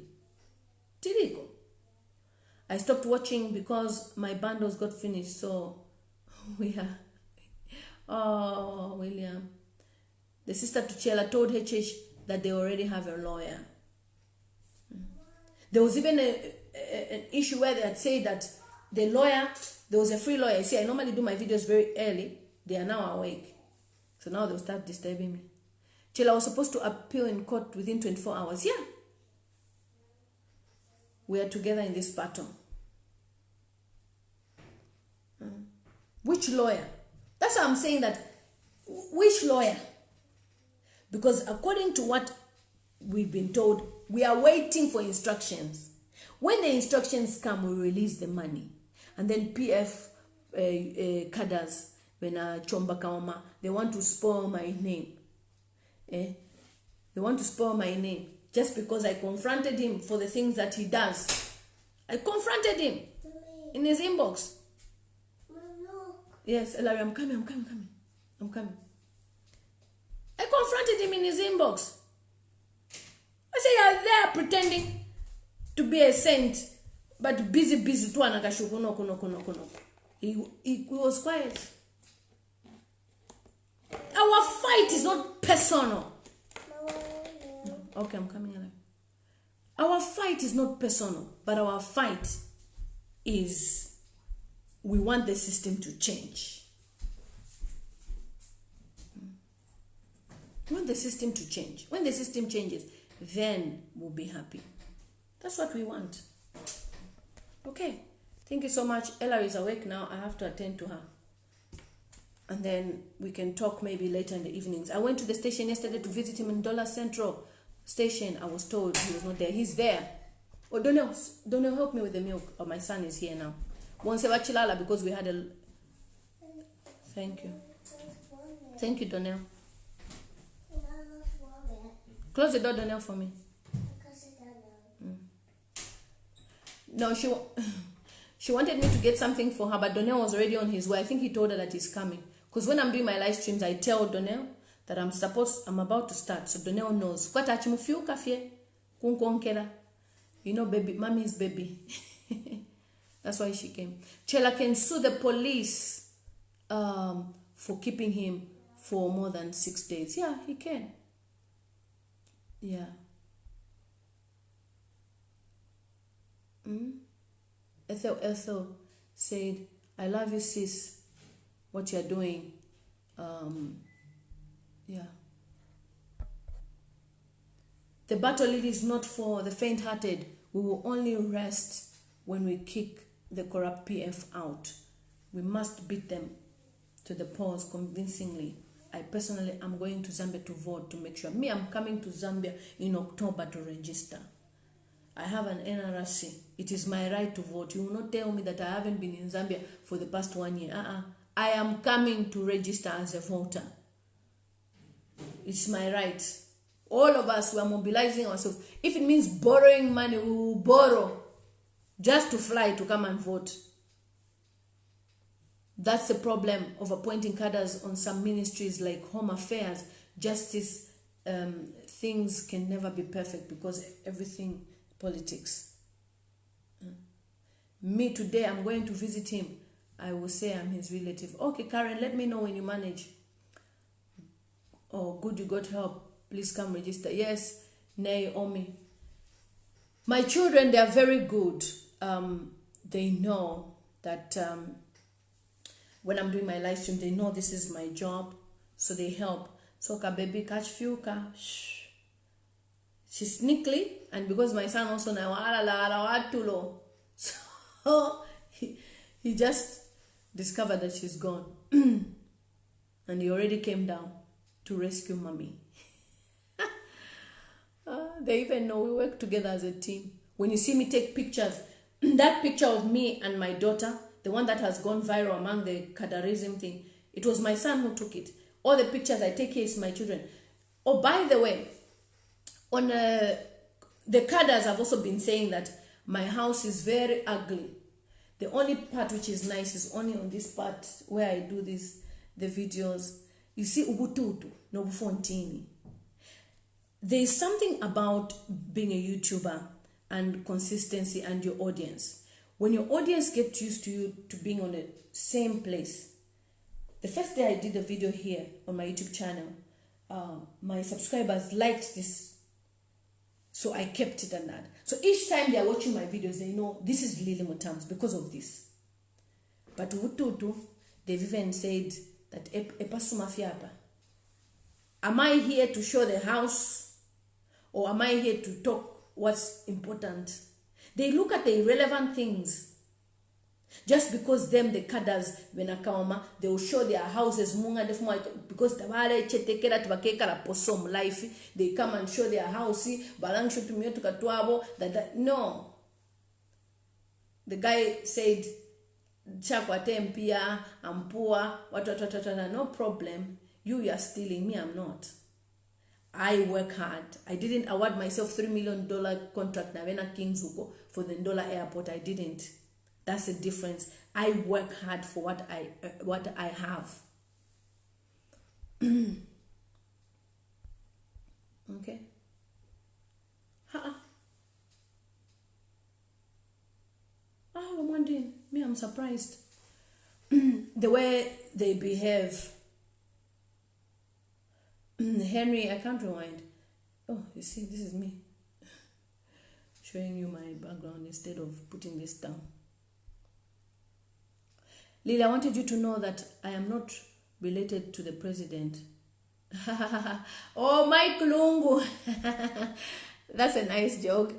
Tiriko. I stopped watching because my bundles got finished. So we are. Oh, William. The sister to CHELLAH told HH that they already have a lawyer. There was even an issue where they had said that the lawyer, there was a free lawyer. You see, I normally do my videos very early. They are now awake. So now they'll start disturbing me. CHELLAH was supposed to appeal in court within 24 hours. Yeah. We are together in this battle. Which lawyer? That's why I'm saying that. Which lawyer? Because according to what we've been told, we are waiting for instructions. When the instructions come, we release the money. And then PF cadres, when Chomba Kaoma, they want to spoil my name. They want to spoil my name. Just because I confronted him for the things that he does. I confronted him in his inbox. Yes, Ellery, I'm coming. I confronted him in his inbox. I say, you're there pretending to be a saint, but busy. He was quiet. Our fight is not personal. Okay, I'm coming alive. Our fight is not personal, but our fight is we want the system to change. We want the system to change. When the system changes, then we'll be happy. That's what we want. Okay. Thank you so much. Ella is awake now. I have to attend to her. And then we can talk maybe later in the evenings. I went to the station yesterday to visit him in Dollar Central Station. I was told he was not there. He's there. Oh, Donnell, help me with the milk. Oh, my son is here now. Won't say CHELLAH because we had a... Thank you. Thank you, Donnell. Close the door, Donnell, for me. No, she wanted me to get something for her, but Donnell was already on his way. I think he told her that he's coming. Because when I'm doing my live streams, I tell Donnell that I'm about to start. So Donnell knows. You know, baby, mommy's baby. That's why she came. CHELLAH can sue the police for keeping him for more than 6 days. Yeah, he can. Yeah. Ethel said, I love you, sis. What you're doing. Yeah. The battle is not for the faint-hearted. We will only rest when we kick the corrupt PF out. We must beat them to the polls convincingly. I personally am going to Zambia to vote to make sure. Me, I'm coming to Zambia in October to register. I have an NRC. It is my right to vote. You will not tell me that I haven't been in Zambia for the past 1 year. I am coming to register as a voter. It's my right. All of us, we are mobilizing ourselves. If it means borrowing money, we will borrow just to fly to come and vote. That's the problem of appointing cadres on some ministries like Home Affairs, Justice. Things can never be perfect because everything politics. Me today, I'm going to visit him. I will say I'm his relative. Okay, Karen, let me know when you manage. Oh, good, you got help. Please come register. Yes, Naomi. My children, they are very good. They know that when I'm doing my live stream, they know this is my job. So they help. So, baby, catch few ka. Shh. She's sneaky. And because my son also now, so he just discovered that she's gone. And he already came down to rescue mommy. They even know we work together as a team. When you see me take pictures, that picture of me and my daughter, the one that has gone viral among the cadarism thing, it was my son who took it. All the pictures I take here is my children. Oh, by the way, on the cadres have also been saying that my house is very ugly. The only part which is nice is only on this part where I do the videos. You see, Ubututu, Nobufontini. There is something about being a YouTuber and consistency and your audience. When your audience gets used to you to being on the same place. The first day I did the video here on my YouTube channel, my subscribers liked this. So I kept it and that. So each time they are watching my videos, they know this is Lily Mutams because of this. But Ubututu, they've even said that am I here to show the house? Or am I here to talk what's important? They look at the irrelevant things. Just because them, the cadres, when they will show their houses, because they come and show their house, no. The guy said, I'm poor, no problem. You are stealing me, I'm not. I work hard. I didn't award myself $3 million contract Navena Kingzuko for the Ndola airport. I didn't. That's the difference. I work hard for what I have. Okay. I'm wondering. Me, I'm surprised. The way they behave. Henry, I can't rewind. Oh, you see, this is me showing you my background instead of putting this down. Lily, I wanted you to know that I am not related to the president. Oh, Mike Lungu. That's a nice joke.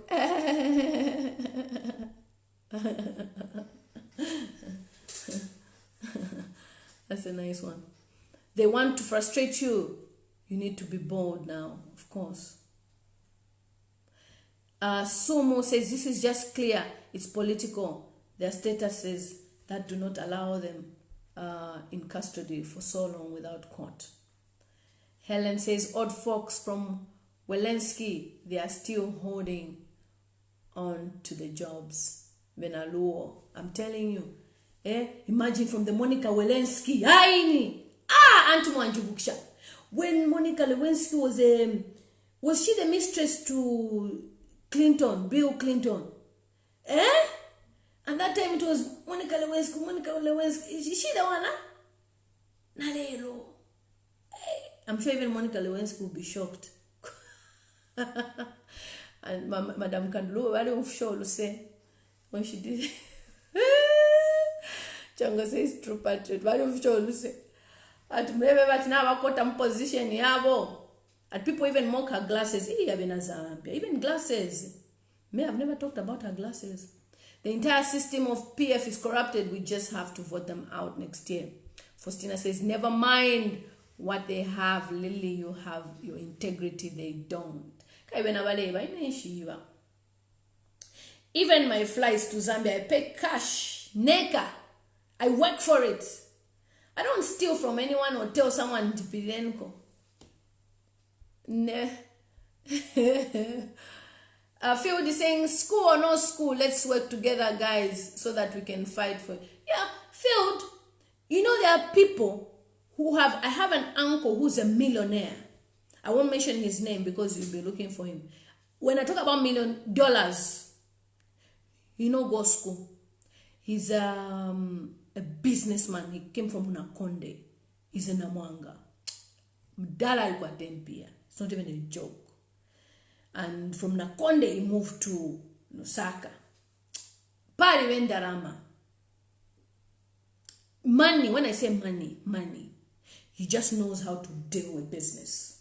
That's a nice one. They want to frustrate you. You need to be bold now, of course. Sumo says this is just clear. It's political. Their statuses that do not allow them in custody for so long without court. Helen says odd folks from Welensky, they are still holding on to the jobs. Venaluo. I'm telling you. Imagine from the Monica Lewinsky. Auntie Mwanjubuksha. When Monica Lewinsky was she the mistress to Clinton, Bill Clinton? And that time it was Monica Lewinsky. Is she the one, Nalelo. I'm sure even Monica Lewinsky will be shocked. And Madame Kandlu, I don't sure say when she did it. Chango says true patriot. I don't sure say. At maybe but now I got a position yabo. And people even mock her glasses. Even glasses. Me, I've never talked about her glasses. The entire system of PF is corrupted. We just have to vote them out next year. Faustina says, never mind what they have. Lily, you have your integrity. They don't. Even my flights to Zambia, I pay cash. Neka. I work for it. I don't steal from anyone or tell someone to be Pidenko. Field is saying, school or no school, let's work together, guys, so that we can fight for it. Yeah, Field, you know there are people who I have an uncle who's a millionaire. I won't mention his name because you'll be looking for him. When I talk about $1 million, go school. He's a businessman. He came from Unakonde. He's in Namwanga. Mdala alikuwa tempia. It's not even a joke. And from Nakonde, he moved to Lusaka. Pari wendarama. Money, when I say money. He just knows how to deal with business.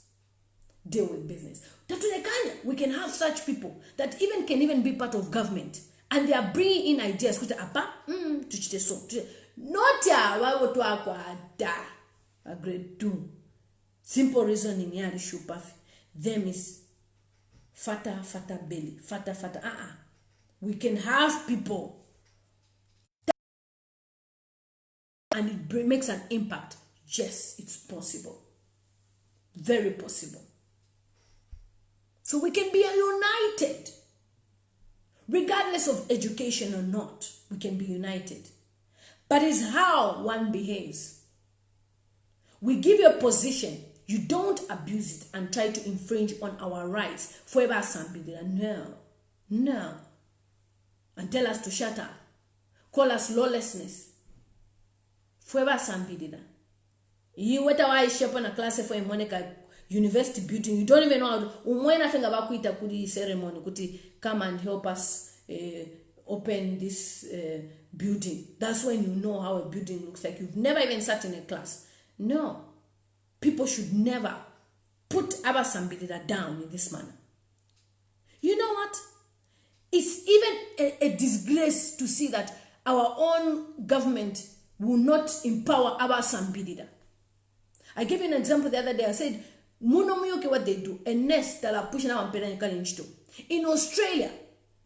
We can have such people that can even be part of government. And they are bringing in ideas. Not a grade 2. Simple reasoning. Them is fata belly. Fata. We can have people. And it makes an impact. Yes, it's possible. Very possible. So we can be united. Regardless of education or not, we can be united. But it's how one behaves. We give you a position, you don't abuse it and try to infringe on our rights. Forever somebody, no. And tell us to shut up. Call us lawlessness. Forever somebody. You wait a while shape on a class for a Monica university building. You don't even know nothing about kuita kudi ceremony. Kuti come and help us open this building. That's when you know how a building looks like. You've never even sat in a class. No. People should never put Abasambidida down in this manner. You know what? It's even a disgrace to see that our own government will not empower Abasambidida. I gave you an example the other day. I said, what they do, a nest that are pushing out in Australia,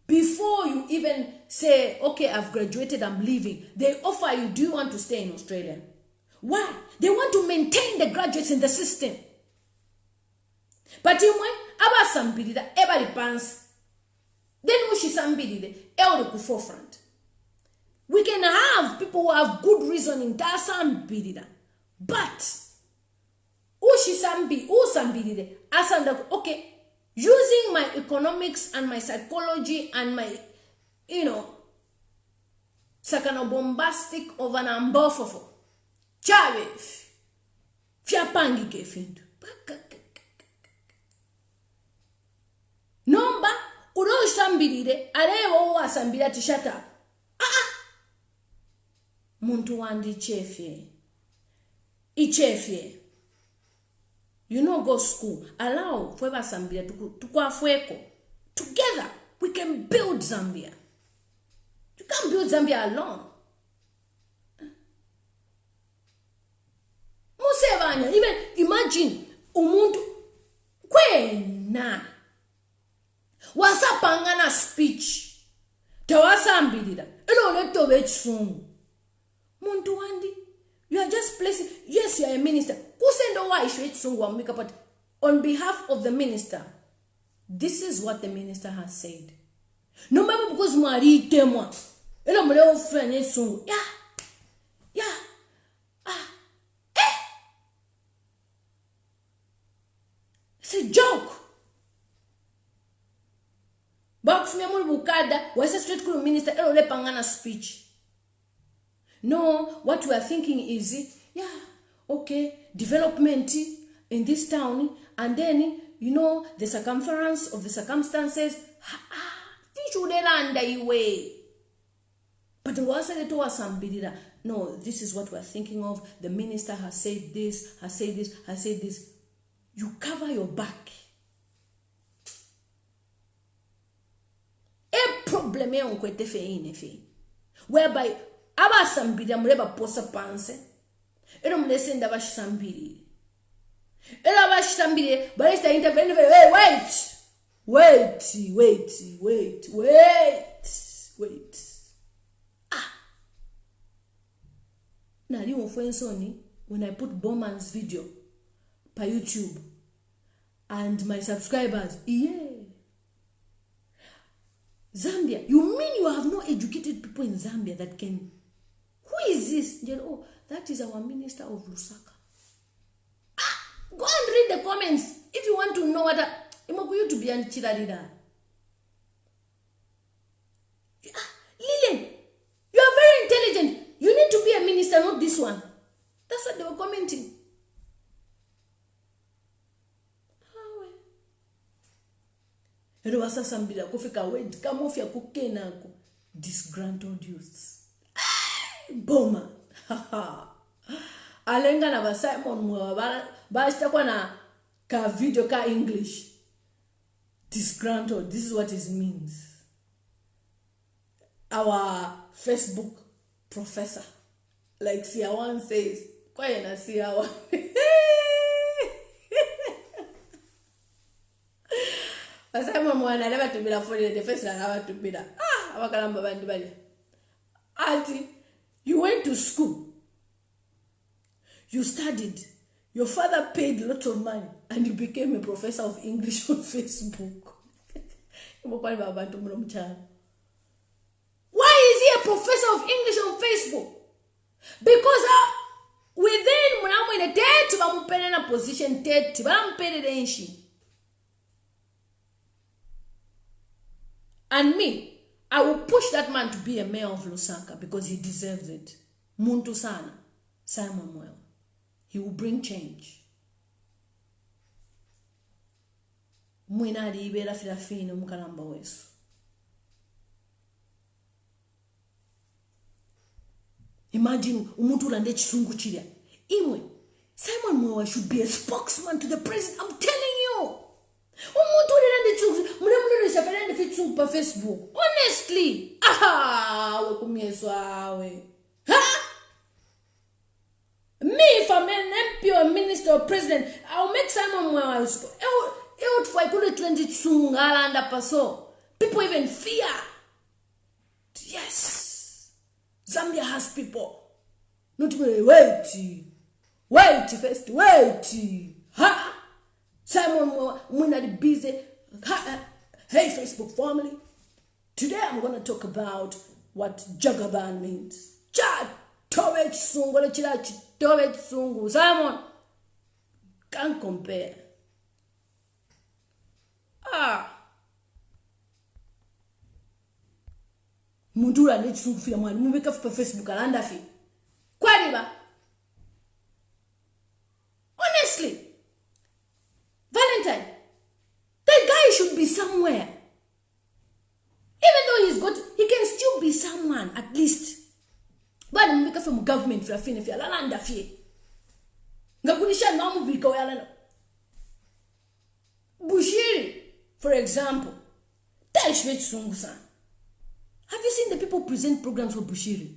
before you even say, okay, I've graduated, I'm leaving, they offer you, do you want to stay in Australia? Why? They want to maintain the graduates in the system. But you want somebody that everybody pants, then who she somebody the forefront. We can have people who have good reasoning, that's somebody, but okay, using my economics and my psychology and my, bombastic of an ambofofo. Chave. Fiapangi kefindu. Nomba, uno shambiride, arewo wa sambira to shut up. Muntu wandi chefye. Ichefye. Go school. Allow Fueba Zambia to go fueko. Together, we can build Zambia. You can't build Zambia alone. Musevanya, even imagine umuntu kwena wasapangana speech tawasambidida elo leto bechisungu muntu wandi. You are just placing, yes, you are a minister. Who said no why but on behalf of the minister, this is what the minister has said. No matter because Marie Temwa, ela muleo fanya isungu ya it's a joke. Bakufumya muri bukada wese straight ku minister elo le pangana speech. No, what we are thinking is okay, development in this town, and then the circumference of the circumstances. But no, this is what we are thinking of. The minister has said this, has said this, has said this. You cover your back. A problem whereby abasambiri muleba posa panse ero mulesenda basambiri ela basambiri balesta intervene. Wait. Nali mfensoni when I put Bowman's video per YouTube and my subscribers, Zambia, you mean you have no educated people in Zambia that can? Who is this? Oh, that is our minister of Lusaka. Go and read the comments if you want to know what you to be a cheerleader. Lillian, you are very intelligent. You need to be a minister, not this one. That's what they were commenting. Ero wasa sambira kufika wed kamofya kukena ko disgruntled youths. Boma. Alenga na ba Simon mwa ba kwa na ka video ka English. Disgruntled. This is what it means. Our Facebook professor, like Siawan says, kwa yena Siawan. Simon mwana never to be la for the first never to be that. Abakalamba bantu bali. Auntie, you went to school. You studied. Your father paid a lot of money and you became a professor of English on Facebook. Why is he a professor of English on Facebook? Because within mwanamo in a debt bamupelena position debt bampelele enshi. And me, I will push that man to be a mayor of Lusaka because he deserves it. Muntu sana, Simon Mwell. He will bring change. Mwina alibera filafino mkalamba wesu. Imagine umuntu ulande chisungu chilia. Imwe, Simon Mwell should be a spokesman to the president. I'm telling you. Umuntu ulande chisungu. Mule shafalande fitsungu pa Facebook. Honestly. We kumyeswa we. Me, if I'm an MP or minister or president, I'll make Simon Mwell. People even fear. Yes. Zambia has people. Not even wait first, wait. Simon Mwell busy. Hey, Facebook family. Today I'm going to talk about what Jagaban means. Simon, can't compare. Mundura need to feel man. You make up for Facebook and fi. Kwaliba. Honestly, Valentine, that guy should be somewhere. Even though he can still be someone at least. But you make up from government for a fin if you're landa fi. Ngakunisha namu vika yalana. Bushiri, for example, that is very strong. Have you seen the people present programs for Bushiri?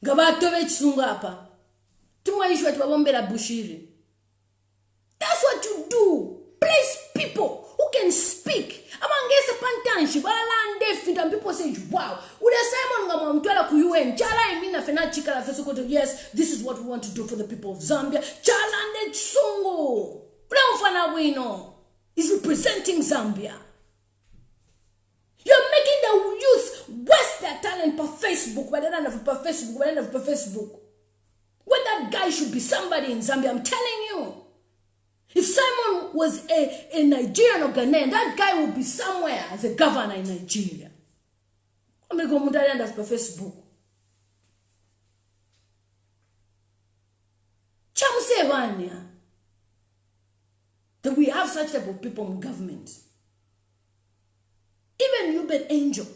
Gabatove Tsungapa. Tumwaishwa tuwabombela Bushiri. That's what you do. Place people who can speak. Amangese pantanshi balande fit and people say, wow. Uda Simon ngamwamtwala ku UN. Chala imina fena chikala fesokoto. Yes, this is what we want to do for the people of Zambia. Chala ande tsungu. Uda wino is representing Zambia. You're making the youth their talent per Facebook, but they don't have per Facebook, but they don't have per Facebook. When that guy should be somebody in Zambia, I'm telling you. If Simon was a Nigerian or Ghanaian, that guy would be somewhere as a governor in Nigeria. I'm going to go to per Facebook. Chamsevania. That we have such type of people in government. Even Ruben Angel.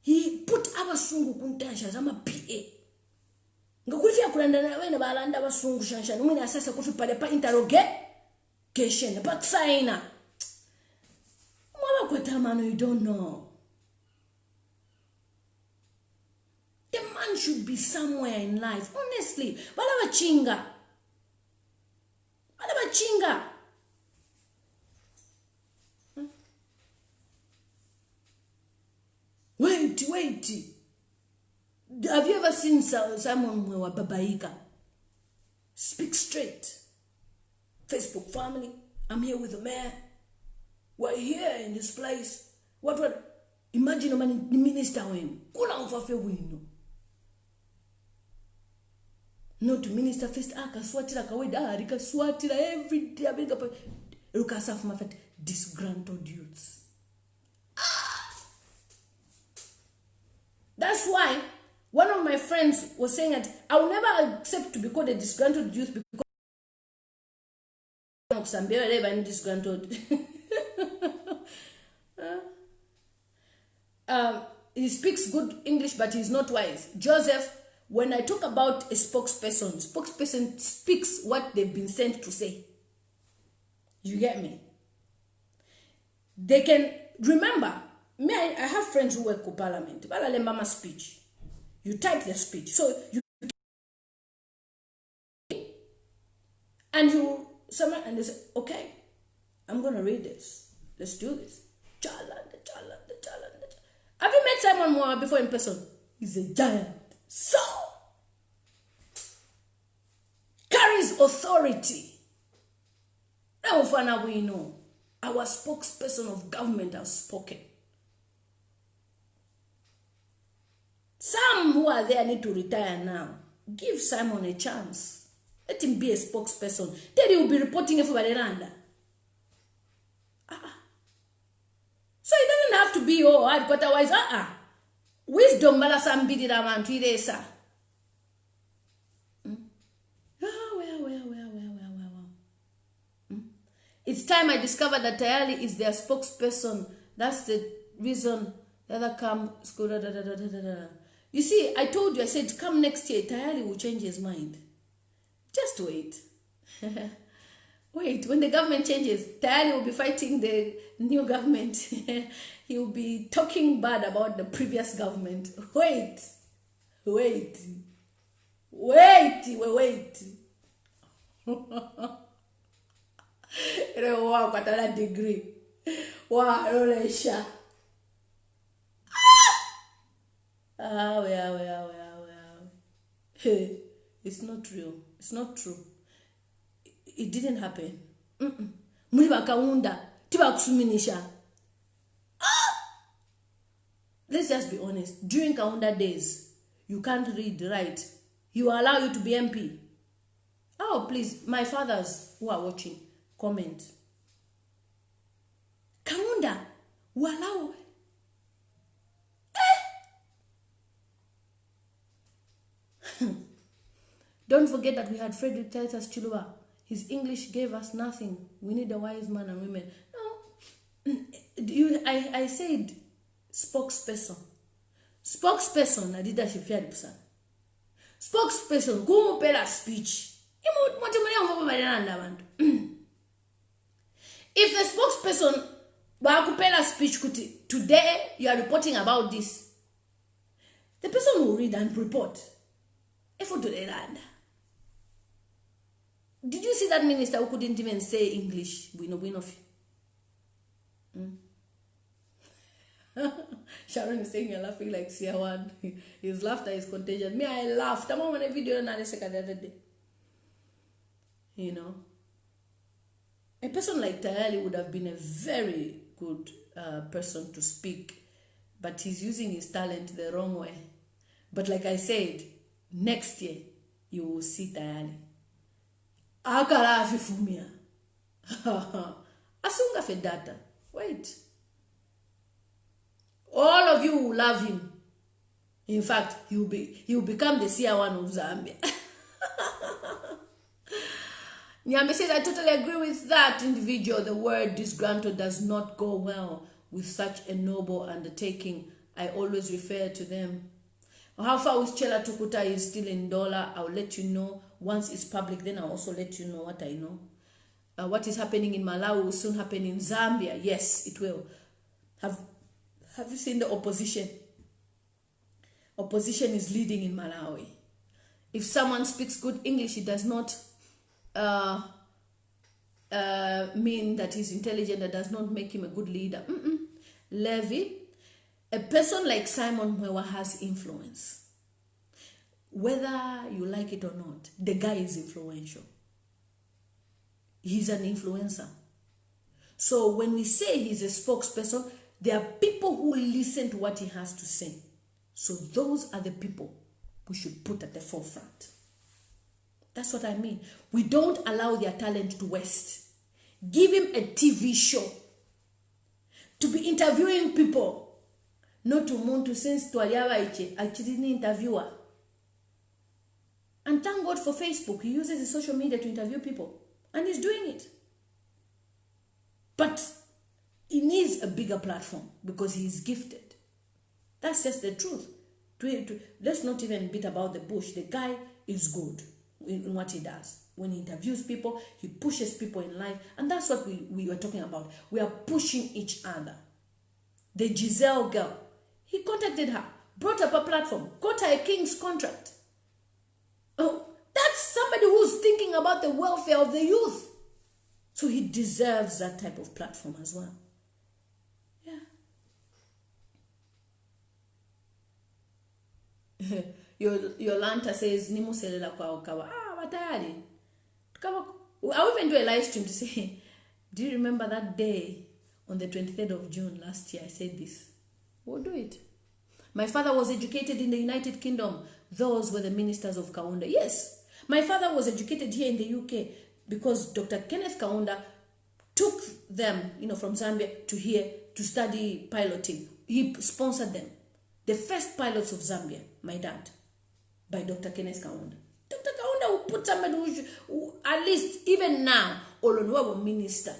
He put our sungu kuntansha as a PA. Ngokuti akulanda wena balanda basungu shansha numina sasa kufi pale pa interrogation pa signa. Mama kwatamano, you don't know. The man should be somewhere in life. Honestly, bala chinga. Wait. Have you ever seen someone who was babaika? Speak straight. Facebook family, I'm here with the mayor. We're here in this place. What? Imagine a man, the minister when. Kula ufafe wino. No to minister first akaswatira kaweda rikaswatira every day abega pa rukasafu mafet disgruntled youths. That's why one of my friends was saying that I will never accept to be called a disgruntled youth because I'm disgruntled. He speaks good English, but he's not wise. Joseph, when I talk about a spokesperson speaks what they've been sent to say. You get me? They can remember. Me, I have friends who work for parliament. Bala speech. You type the speech. So you and you someone and they say, okay, I'm gonna read this. Let's do this. Challah. Have you met Simon Moore before in person? He's a giant. So carries authority. Now we know our spokesperson of government has spoken. Some who are there need to retire now. Give Simon a chance. Let him be a spokesperson. Then he will be reporting everybody around. So it doesn't have to be hard, but otherwise, wisdom bala sambidi da man tuiresa. It's time I discovered that Tayali is their spokesperson. That's the reason the other come school. You see, I told you, I said, come next year, Tayali will change his mind. Just wait. Wait, when the government changes, Tayali will be fighting the new government. He will be talking bad about the previous government. Wait. Wow, got a degree. Wow, Roresha. It's not real. It's not true. It didn't happen. Let's just be honest. During Kaunda days, you can't read, right? He will allow you to be MP. Oh, please, my fathers who are watching, comment. Kaunda will allow. Don't forget that we had Frederick Titus Chiluba. His English gave us nothing. We need a wise man and women. No, I said spokesperson. Spokesperson na leadership ya person. Spokesperson go pela speech. If the spokesperson bakupela speech kuti today you are reporting about this, the person will read and report. Did you see that minister who couldn't even say English? Sharon is saying you're laughing like Siawan. His laughter is contagious. Me, I laughed. I'm on a video the other day. You know, a person like Tayali would have been a very good person to speak but he's using his talent the wrong way. But like I said, next year you will see tayari akala afifumia asunga fe data. Wait, all of you will love him. In fact, he will become the CR1 of Zambia. Nyambe says, I totally agree with that individual. The word disgruntled does not go well with such a noble undertaking. I always refer to them. How far with CHELLAH TUKUTA is still in dollar, I'll let you know. Once it's public, then I'll also let you know what I know. What is happening in Malawi will soon happen in Zambia. Yes, it will. Have you seen the opposition? Opposition is leading in Malawi. If someone speaks good English, it does not mean that he's intelligent. That does not make him a good leader. Levy, a person like Simon Mwewa has influence. Whether you like it or not, the guy is influential. He's an influencer. So when we say he's a spokesperson, there are people who listen to what he has to say. So those are the people we should put at the forefront. That's what I mean. We don't allow their talent to waste. Give him a TV show to be interviewing people. Not to muntu sense to aliawa actually interviewer. And thank God for Facebook. He uses his social media to interview people. And he's doing it. But he needs a bigger platform because he's gifted. That's just the truth. Let's not even beat about the bush. The guy is good in what he does. When he interviews people, he pushes people in life. And that's what we were talking about. We are pushing each other. The Giselle girl, he contacted her, brought up a platform, got her a king's contract. Oh, that's somebody who's thinking about the welfare of the youth. So he deserves that type of platform as well. Yeah. Yolanta says, Nimuselela kwa okawa. Watayari. I'll even do a live stream to say, do you remember that day on the 23rd of June last year? I said this. We'll do it. My father was educated in the United Kingdom. Those were the ministers of Kaunda. Yes, my father was educated here in the UK because Dr. Kenneth Kaunda took them, from Zambia to here to study piloting. He sponsored them. The first pilots of Zambia, my dad, by Dr. Kenneth Kaunda. Dr. Kaunda will put somebody who at least, even now, Olonwabo minister.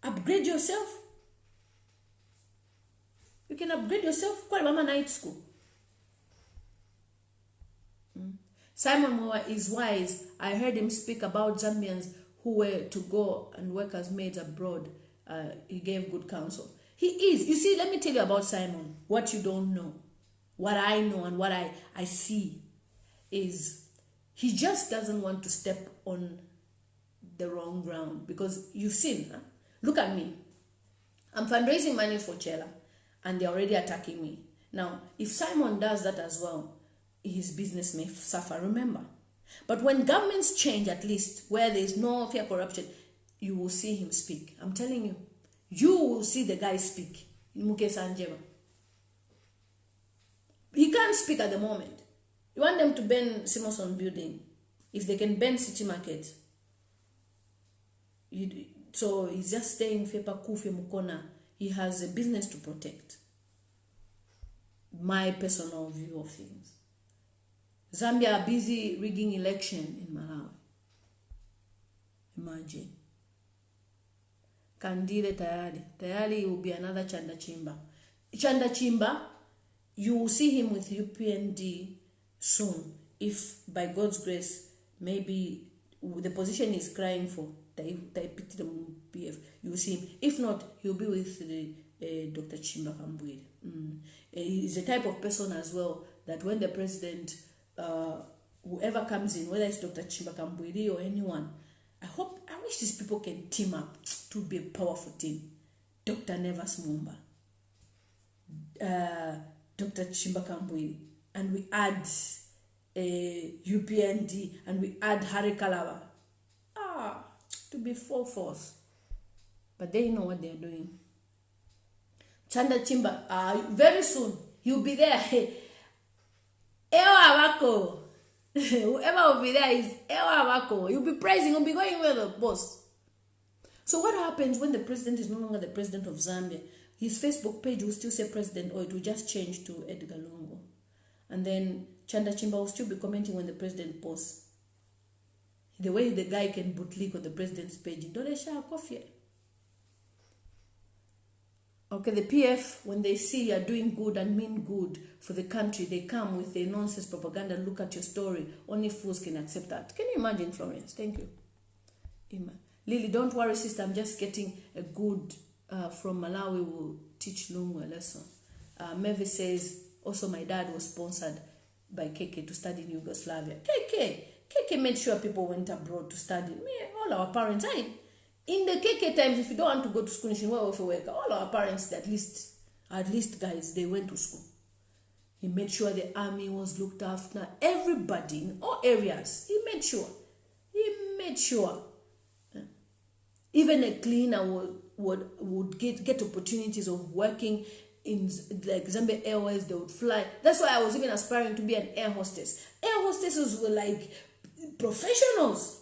Upgrade yourself. You can upgrade yourself. Kwa mama night school. Simon Mwewa is wise. I heard him speak about Zambians who were to go and work as maids abroad. He gave good counsel. He is. You see, let me tell you about Simon. What you don't know. What I know and what I see is he just doesn't want to step on the wrong ground. Because you've seen, look at me. I'm fundraising money for CHELLAH and they're already attacking me. Now, if Simon does that as well, his business may suffer, remember. But when governments change, at least, where there is no fear corruption, you will see him speak. I'm telling you. You will see the guy speak. He can't speak at the moment. You want them to ban Simonson building. If they can ban City Market. So he's just staying Fepa Kufi Mukona. He has a business to protect. My personal view of things. Zambia are busy rigging election in Malawi. Imagine. Kandile tayari. Tayari will be another Chanda Chimba. Chanda Chimba, you will see him with UPND soon. If by God's grace, maybe the position he's crying for, you will see him. If not, he'll be with Dr. Chimba Kambwili. He's a type of person as well that when the president, whoever comes in, whether it's Dr. Chimba Kambwili or anyone, I wish these people can team up to be a powerful team. Dr. Nevas Mumba, Dr. Chimba Kambwili, and we add UPND, and we add Harry Kalawa. To be full force. But they know what they're doing. Chanda Chimba, very soon, he'll be there. Ewa wako. Whoever will be there is Ewa wako. He'll be praising, he'll be going with the boss. So what happens when the president is no longer the president of Zambia? His Facebook page will still say president, or it will just change to Edgar Lungu. And then Chanda Chimba will still be commenting when the president posts. The way the guy can bootlick on the president's page. Okay, the PF, when they see you're doing good and mean good for the country, they come with their nonsense propaganda, look at your story. Only fools can accept that. Can you imagine, Florence? Thank you. Lily, don't worry, sister. I'm just getting a good from Malawi will teach Lungu a lesson. Mevi says, also my dad was sponsored by KK to study in Yugoslavia. KK made sure people went abroad to study. All our parents, in the KK times, if you don't want to go to school, all our parents, at least guys, they went to school. He made sure the army was looked after. Everybody in all areas, he made sure. Even a cleaner would get opportunities of working in like Zambia Airways. They would fly. That's why I was even aspiring to be an air hostess. Air hostesses were like professionals.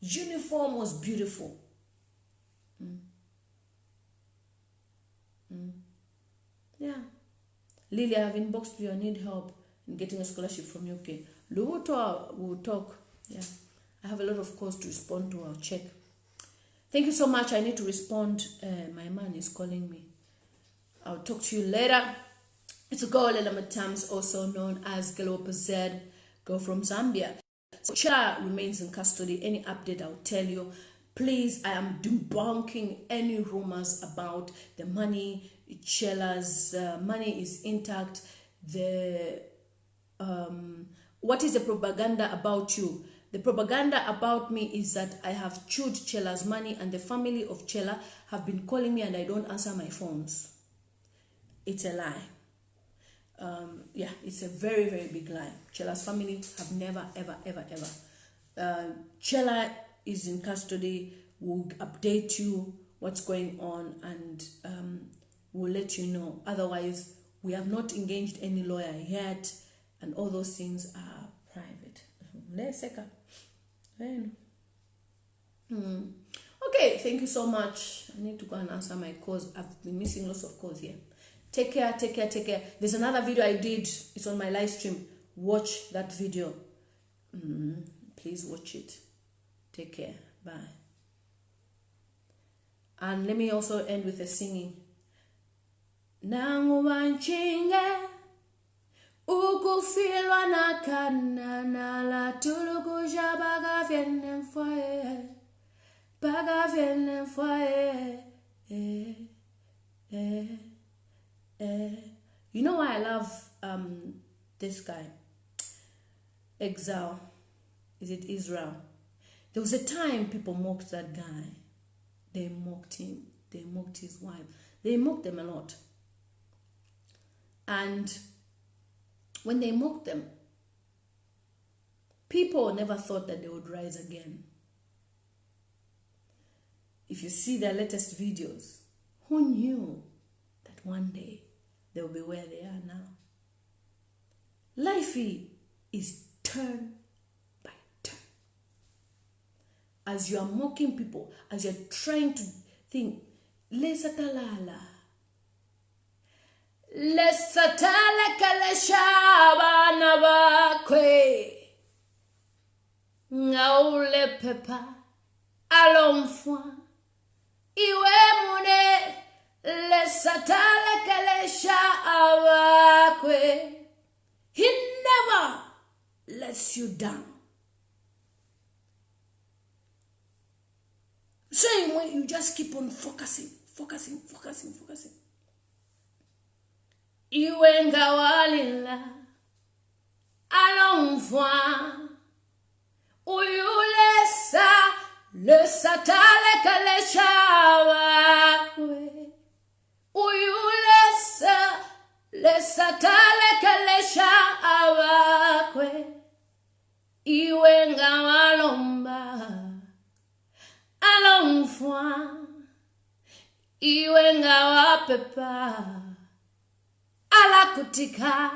Uniform was beautiful. Yeah. Lily, I have inboxed you. I need help in getting a scholarship from UK. Lubuto will talk. Yeah. I have a lot of calls to respond to. I'll check. Thank you so much. I need to respond. My man is calling me. I'll talk to you later. It's a girl, Lela Matams, also known as Galopa Z, girl from Zambia. So CHELLAH remains in custody. Any update, I'll tell you. Please, I am debunking any rumors about the money. CHELLAH's money is intact. What is the propaganda about you? The propaganda about me is that I have chewed CHELLAH's money, and the family of CHELLAH have been calling me and I don't answer my phones. It's a lie. Yeah, it's a very, very big lie. CHELLAH's family have never, ever. CHELLAH is in custody. We'll update you what's going on, and we'll let you know. Otherwise, we have not engaged any lawyer yet, and all those things are private. Okay, thank you so much. I need to go and answer my calls. I've been missing lots of calls here. Take care. There's another video I did. It's on my live stream. Watch that video. Please watch it. Take care. Bye. And let me also end with a singing. Nangu wanchinge ukufilwa na kana na la tulukuja baga vyene mfoye. You know why I love this guy? Exile. Is it Israel? There was a time people mocked that guy. They mocked him. They mocked his wife. They mocked them a lot. And when they mocked them, people never thought that they would rise again. If you see their latest videos, who knew that one day they'll be where they are now? Life is turn by turn. As you are mocking people, as you're trying to think, lesatalala. Lesatale kaleshaba nabakwe. Ngaule pepa alomfwa. Iwe mune lesatale kaleshaba kwe. He never lets you down. Same way, you just keep on focusing. Iwe ngawalila alomfwa. Uyulesa lesatale kaleshaba kwe. Uyulesa lesatale kaleshaba kwe. Iwe ngawalomba alomfwa. Iwe ngawapepa alakutika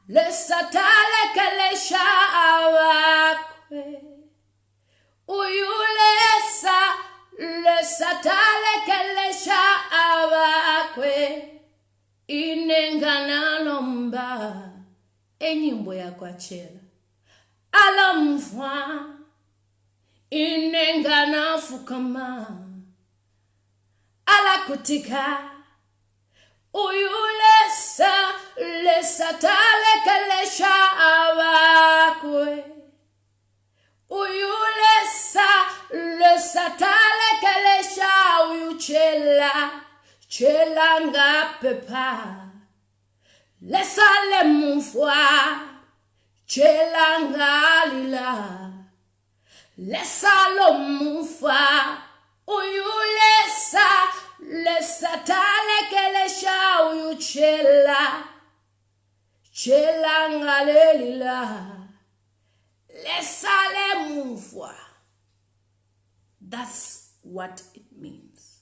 lesa talekelesha awakwe lesa talekelesha awakwe inengana lomba enyimbo ya kwa CHELLAH alamvwa inengana fukama alakutika lesa talekelesha awakwe lesa talekelesha CHELLAH ngapepa lesa lemufwa CHELLAH ngalila lesa lomufwa lesa talekelesha CHELLAH ngalelila lesa lemufwa. That's what it means.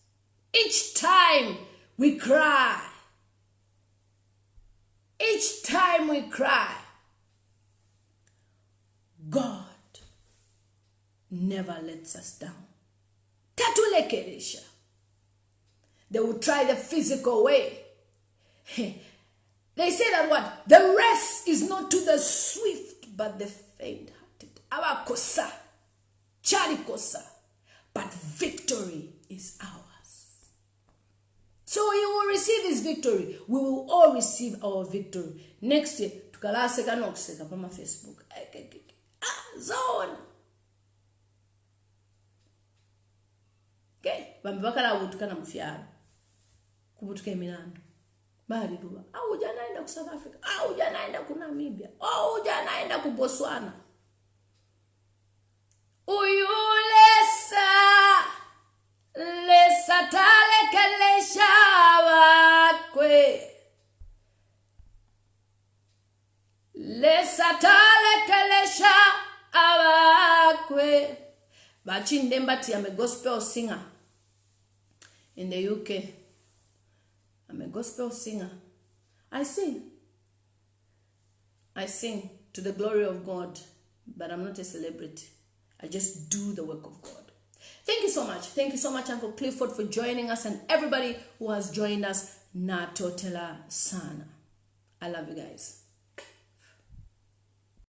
Each time we cry, God never lets us down. Tatulekelesha. They will try the physical way. They say that what? The race is not to the swift, but the faint-hearted. Abakosa, charikosa. But victory is ours. So you will receive his victory. We will all receive our victory. Next year, tukalaseka nokuseka pama Facebook. Zone. Okay, bambakala wutukana mfiaro. Kubutuke Milano. Bali duba. Au janaenda ku South Africa. Au janaenda ku Namibia. Au janaenda ku Botswana. Lesa talekelesha awakwe. Lesa talekelesha awakwe. Bachindembati, I'm a gospel singer in the UK. I'm a gospel singer. I sing to the glory of God, but I'm not a celebrity. I just do the work of God. Thank you so much. Thank you so much, Uncle Clifford, for joining us, and everybody who has joined us. Natotela sana. I love you guys.